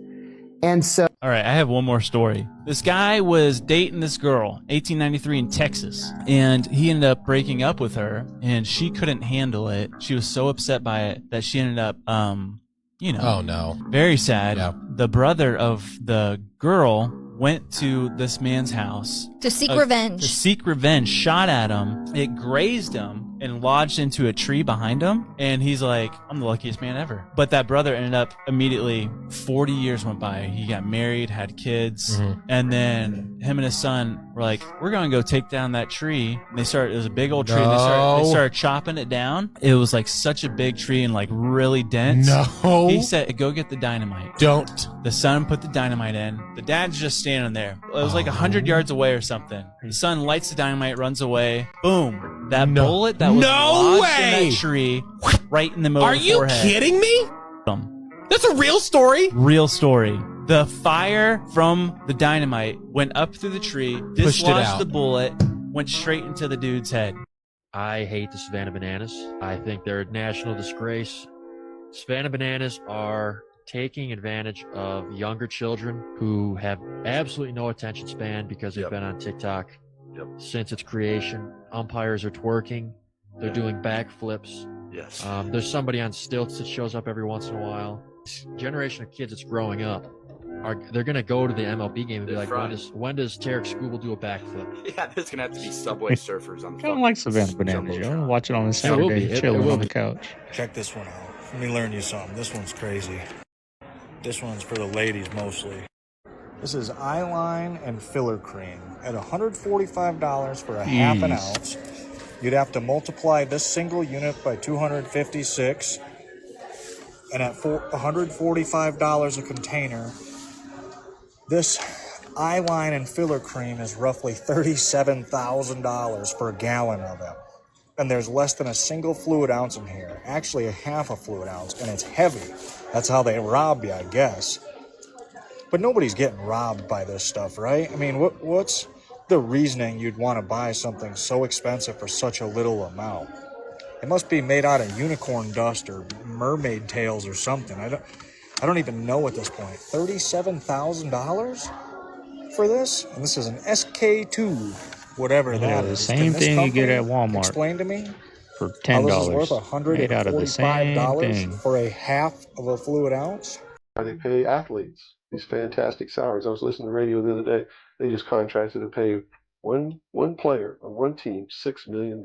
And so... All right, I have one more story. This guy was dating this girl, 1893 in Texas, and he ended up breaking up with her, and she couldn't handle it. She was so upset by it that she ended up, oh no, very sad. Yeah. The brother of the girl went to this man's house to seek revenge. To seek revenge, shot at him. It grazed him. and lodged into a tree behind him. And he's like, I'm the luckiest man ever. But that brother ended up immediately, 40 years went by. He got married, had kids. And then him and his son were like, we're going to go take down that tree. And it was a big old tree. And they started chopping it down. It was like such a big tree and like really dense. No. He said, go get the dynamite. Don't. The son put the dynamite in. The dad's just standing there. It was like 100 yards away or something. The son lights the dynamite, runs away. Boom. That bullet that was lodged in that tree right in the middle of the forehead. Are you kidding me? That's a real story? Real story. The fire from the dynamite went up through the tree, dislodged the bullet, went straight into the dude's head. I hate the Savannah Bananas. I think they're a national disgrace. Savannah Bananas are taking advantage of younger children who have absolutely no attention span because they've been on TikTok since its creation. Umpires are twerking. They're doing backflips. Yes. There's somebody on stilts that shows up every once in a while. This generation of kids that's growing up, they're going to go to the MLB game and be like, when does Tarek Skubal do a backflip? Yeah, there's going to have to be Subway surfers on the I don't like Savannah Bananas, yo. Watch it on a Saturday, chilling on the couch. Check this one out. Let me learn you something. This one's crazy. This one's for the ladies mostly. This is eyeline and filler cream at $145 for a half an ounce. You'd have to multiply this single unit by 256, and at $145 a container, this eyeline and filler cream is roughly $37,000 for a gallon of it. And there's less than a single fluid ounce in here, actually a half a fluid ounce, and it's heavy. That's how they rob you, I guess. But nobody's getting robbed by this stuff, right? I mean, what's the reasoning you'd want to buy something so expensive for such a little amount? It must be made out of unicorn dust or mermaid tails or something. I don't even know at this point. $37,000 for this? And this is an SK2, whatever that The is. same thing you get at Walmart. Explain to me for $10. how this is worth Made out of the same thing. $145 for a half of a fluid ounce? They pay athletes these fantastic salaries. I was listening to the radio the other day. They just contracted to pay one player on one team $6 million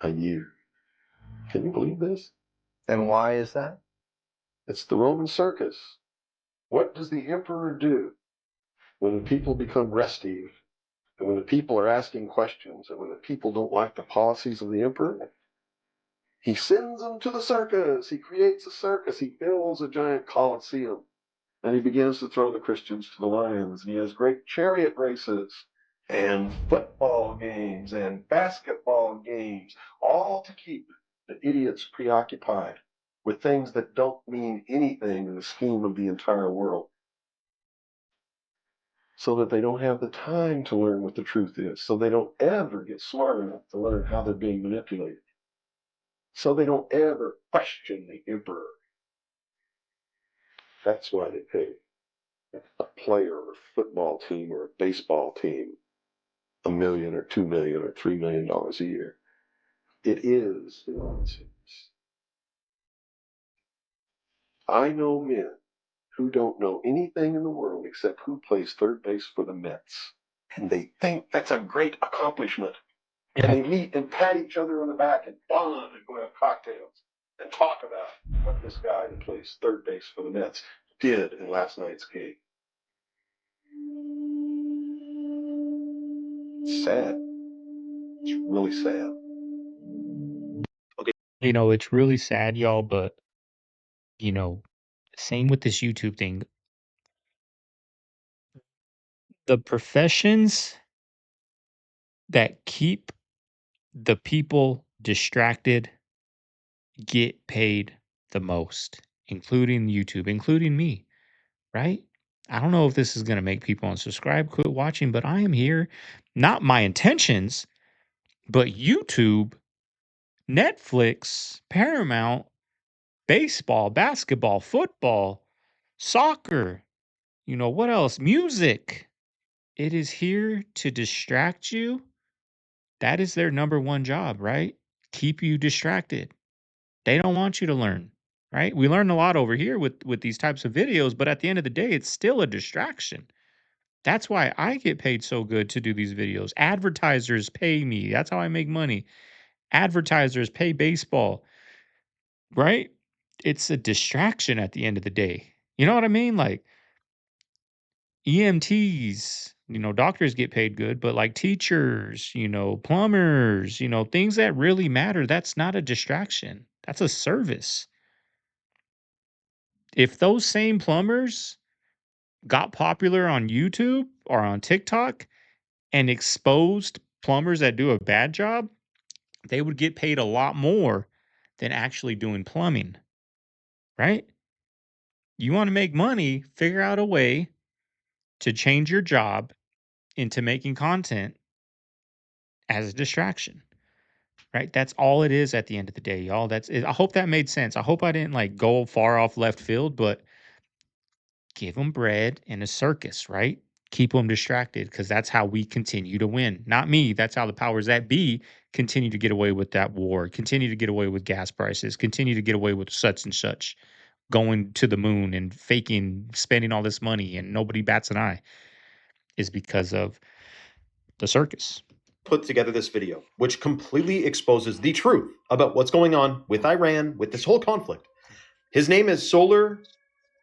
a year. Can you believe this? And why is that? It's the Roman circus. What does the emperor do when the people become restive, and when the people are asking questions, and when the people don't like the policies of the emperor? He sends them to the circus. He creates a circus. He builds a giant coliseum. And he begins to throw the Christians to the lions. And he has great chariot races and football games and basketball games, all to keep the idiots preoccupied with things that don't mean anything in the scheme of the entire world, so that they don't have the time to learn what the truth is, so they don't ever get smart enough to learn how they're being manipulated, so they don't ever question the emperor. That's why they pay a player or a football team or a baseball team $1 million or $2 million or $3 million a year. It is nonsense. I know men who don't know anything in the world except who plays third base for the Mets. And they think that's a great accomplishment. And they meet and pat each other on the back and bond and go have cocktails and talk about what this guy that plays third base for the Mets did in last night's game. It's sad. It's really sad. You know, it's really sad, y'all, but, you know, same with this YouTube thing. The professions that keep the people distracted get paid the most, including YouTube, including me, right? I don't know if this is going to make people unsubscribe, quit watching, but I am here. Not my intentions, but YouTube, Netflix, Paramount, baseball, basketball, football, soccer, you know, what else? Music. It is here to distract you. That is their number one job, right? Keep you distracted. They don't want you to learn, right? We learn a lot over here with these types of videos, but at the end of the day, it's still a distraction. That's why I get paid so good to do these videos. Advertisers pay me. That's how I make money. Advertisers pay baseball, right? It's a distraction at the end of the day. You know what I mean? Like EMTs, doctors get paid good, but like teachers, plumbers, things that really matter, that's not a distraction. That's a service. If those same plumbers got popular on YouTube or on TikTok and exposed plumbers that do a bad job, they would get paid a lot more than actually doing plumbing, right? You want to make money, figure out a way to change your job into making content as a distraction, right? That's all it is at the end of the day, y'all. That's it. I hope that made sense. I hope I didn't like go far off left field, but give them bread and a circus, right? Keep them distracted because that's how we continue to win. Not me. That's how the powers that be continue to get away with that war, continue to get away with gas prices, continue to get away with such and such, going to the moon and faking, spending all this money and nobody bats an eye, is because of the circus. Put together this video, which completely exposes the truth about what's going on with Iran, with this whole conflict. His name is Solar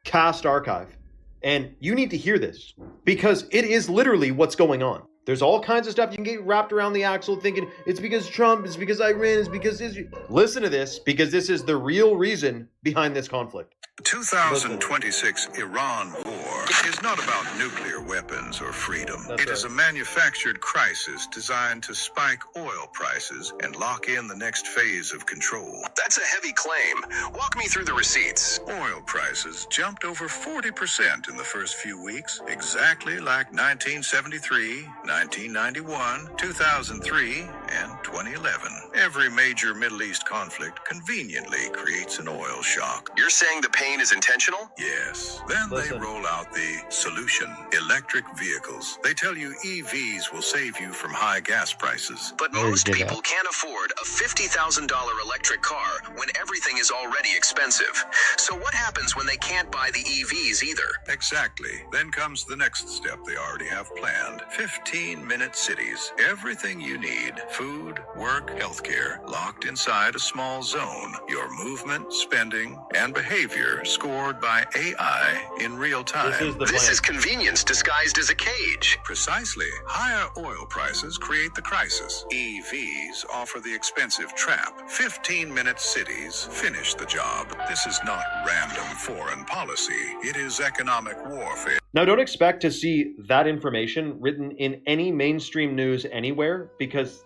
Cast Archive. And you need to hear this because it is literally what's going on. There's all kinds of stuff you can get wrapped around the axle thinking it's because Trump, it's because Iran, it's because Israel. Listen to this because this is the real reason behind this conflict. 2026 Iran war is not about nuclear weapons or freedom. It is a manufactured crisis designed to spike oil prices and lock in the next phase of control. That's a heavy claim. Walk me through the receipts. Oil prices jumped over 40% in the first few weeks, exactly like 1973, 1991, 2003, and 2011. Every major Middle East conflict conveniently creates an oil shock. You're saying the pain is intentional? Yes. Then they roll out the solution, electric vehicles. They tell you EVs will save you from high gas prices. But most people can't afford a $50,000 electric car when everything is already expensive. So what happens when they can't buy the EVs either? Exactly. Then comes the next step they already have planned. 15-minute cities. Everything you need. Food, work, healthcare, locked inside a small zone. Your movement, spending, and behavior scored by AI in real time. This is convenience disguised as a cage. Precisely. Higher oil prices create the crisis. EVs offer the expensive trap. 15-minute cities finish the job. This is not random foreign policy. It is economic warfare. Now, don't expect to see that information written in any mainstream news anywhere because,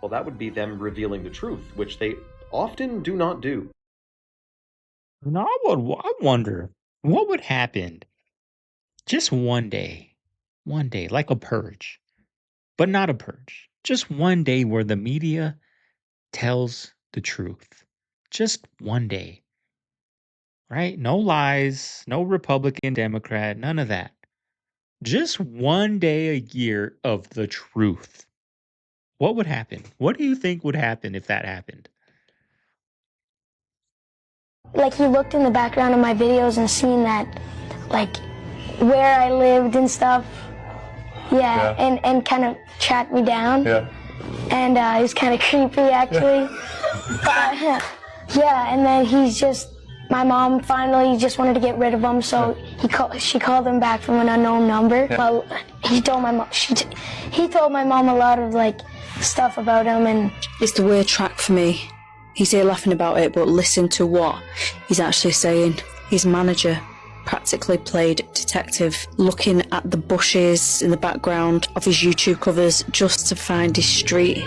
well, that would be them revealing the truth, which they often do not do. Now, I wonder what would happen just one day, like a purge, but not a purge. Just one day where the media tells the truth. Just one day, right? No lies, no Republican, Democrat, none of that. Just one day a year of the truth. What would happen? What do you think would happen if that happened? Like, he looked in the background of my videos and seen that, like, where I lived and stuff. Yeah. And kind of tracked me down. Yeah. And it was kind of creepy, actually. Yeah, and then my mom finally just wanted to get rid of him, so she called him back from an unknown number. Yeah. Well, he told my mom a lot of, like, stuff about him, and it's the weird track for me. He's here laughing about it, but listen to what he's actually saying. His manager practically played detective, looking at the bushes in the background of his YouTube covers just to find his street.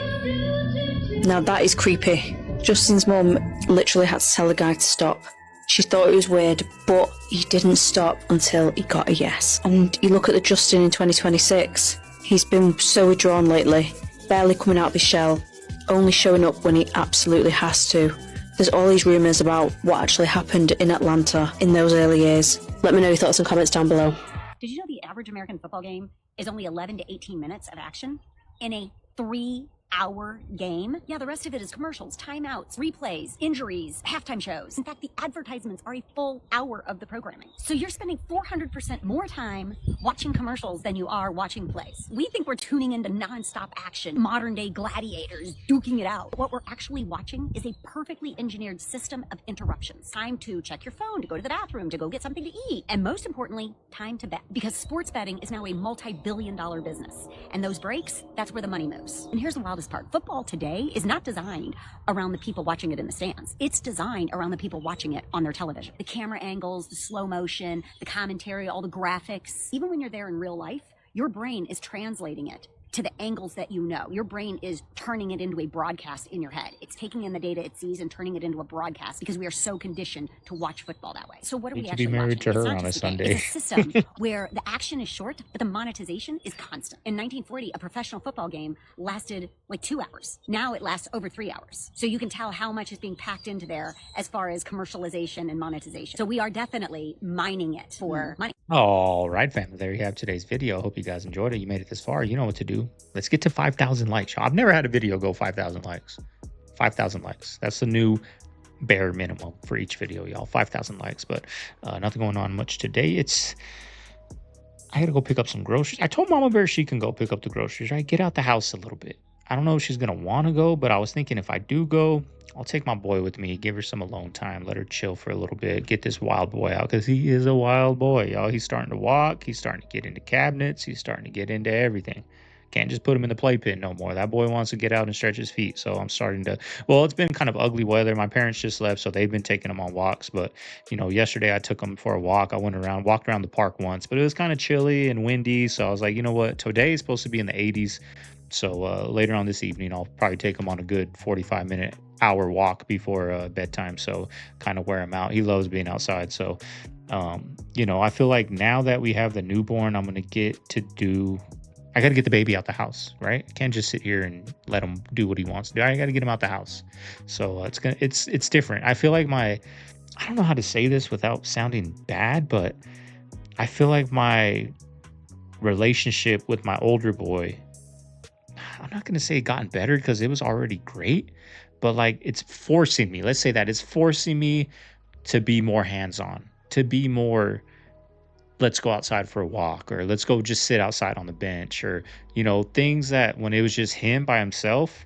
Now that is creepy. Justin's mum literally had to tell the guy to stop. She thought it was weird, but he didn't stop until he got a yes. And you look at the Justin in 2026, he's been so withdrawn lately, barely coming out of his shell, only showing up when he absolutely has to. There's all these rumours about what actually happened in Atlanta in those early years. Let me know your thoughts and comments down below. Did you know the average American football game is only 11 to 18 minutes of action in a 3 full-hour game, yeah, the rest of it is commercials, timeouts, replays, injuries, halftime shows. In fact, the advertisements are a full hour of the programming. So you're spending 400% more time watching commercials than you are watching plays. We think we're tuning into nonstop action, modern-day gladiators duking it out. What we're actually watching is a perfectly engineered system of interruptions. Time to check your phone, to go to the bathroom, to go get something to eat, and most importantly, time to bet. Because sports betting is now a multi-billion-dollar business, and those breaks, that's where the money moves. And here's the wildest part. Football today is not designed around the people watching it in the stands. It's designed around the people watching it on their television. The camera angles, the slow motion, the commentary, all the graphics. Even when you're there in real life, your brain is translating it to the angles that you know. Your brain is turning it into a broadcast in your head. It's taking in the data it sees and turning it into a broadcast because we are so conditioned to watch football that way. So what are we Need to be actually married watching? to It's her not on a just a game. Sunday. It's a system where the action is short, but the monetization is constant. In 1940, a professional football game lasted like 2 hours. Now it lasts over 3 hours. So you can tell how much is being packed into there as far as commercialization and monetization. So we are definitely mining it for money. All right, family. There you have today's video. Hope you guys enjoyed it. You made it this far. You know what to do. Let's get to 5,000 likes. I've never had a video go 5,000 likes. 5,000 likes. That's the new bare minimum for each video, y'all. 5,000 likes. But nothing going on much today. I gotta go pick up some groceries. I told Mama Bear she can go pick up the groceries, right? Get out the house a little bit. I don't know if she's gonna want to go, but I was thinking if I do go, I'll take my boy with me, give her some alone time, let her chill for a little bit, get this wild boy out, because he is a wild boy, y'all. He's starting to walk, he's starting to get into cabinets, he's starting to get into everything. Can't just put him in the playpen no more. That boy wants to get out and stretch his feet. So I'm starting to, well, it's been kind of ugly weather. My parents just left, so they've been taking him on walks. But, you know, yesterday I took him for a walk. I walked around the park once, but it was kind of chilly and windy. So I was like, you know what? Today is supposed to be in the 80s. So later on this evening, I'll probably take him on a good 45-minute hour walk before bedtime. So kind of wear him out. He loves being outside. So, you know, I feel like now that we have the newborn, I'm going to I got to get the baby out the house, right? I can't just sit here and let him do what he wants to do. I got to get him out the house. So it's different. I feel like I don't know how to say this without sounding bad, but I feel like my relationship with my older boy, I'm not going to say it gotten better because it was already great, but like it's forcing me. Let's say that it's forcing me to be more hands-on, to be more, let's go outside for a walk, or let's go just sit outside on the bench, or, you know, things that when it was just him by himself,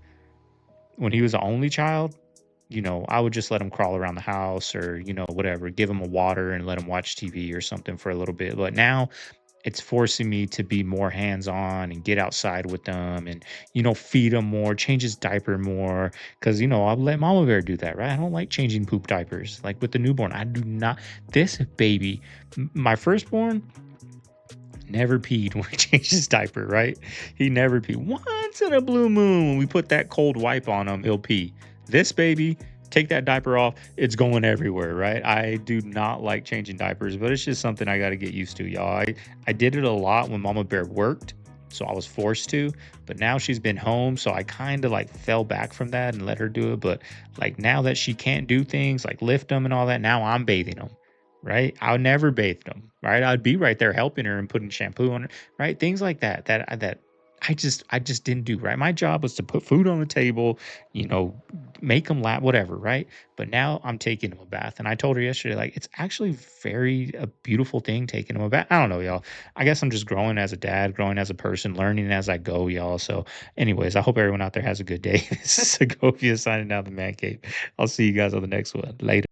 when he was the only child, you know, I would just let him crawl around the house or, you know, whatever, give him a water and let him watch TV or something for a little bit. But now it's forcing me to be more hands-on and get outside with them and, you know, feed him more, change his diaper more. Because, you know, I'll let Mama Bear do that, right? I don't like changing poop diapers. Like with the newborn, I do not. This baby, my firstborn, never peed when we changed his diaper, right? He never peed. Once in a blue moon, when we put that cold wipe on him, he'll pee. This baby, take that diaper off, it's going everywhere, right? I do not like changing diapers, but it's just something I got to get used to, y'all. I did it a lot when Mama Bear worked, so I was forced to, but now she's been home, so I kind of like fell back from that and let her do it. But like now that she can't do things like lift them and all that, now I'm bathing them, right? I never bathed them, right? I'd be right there helping her and putting shampoo on her, right? Things like that I just didn't do, right? My job was to put food on the table, you know, make them laugh, whatever, right? But now I'm taking them a bath. And I told her yesterday, like, it's actually a beautiful thing taking them a bath. I don't know, y'all. I guess I'm just growing as a dad, growing as a person, learning as I go, y'all. So anyways, I hope everyone out there has a good day. This is Segovia signing out the Man Cave. I'll see you guys on the next one. Later.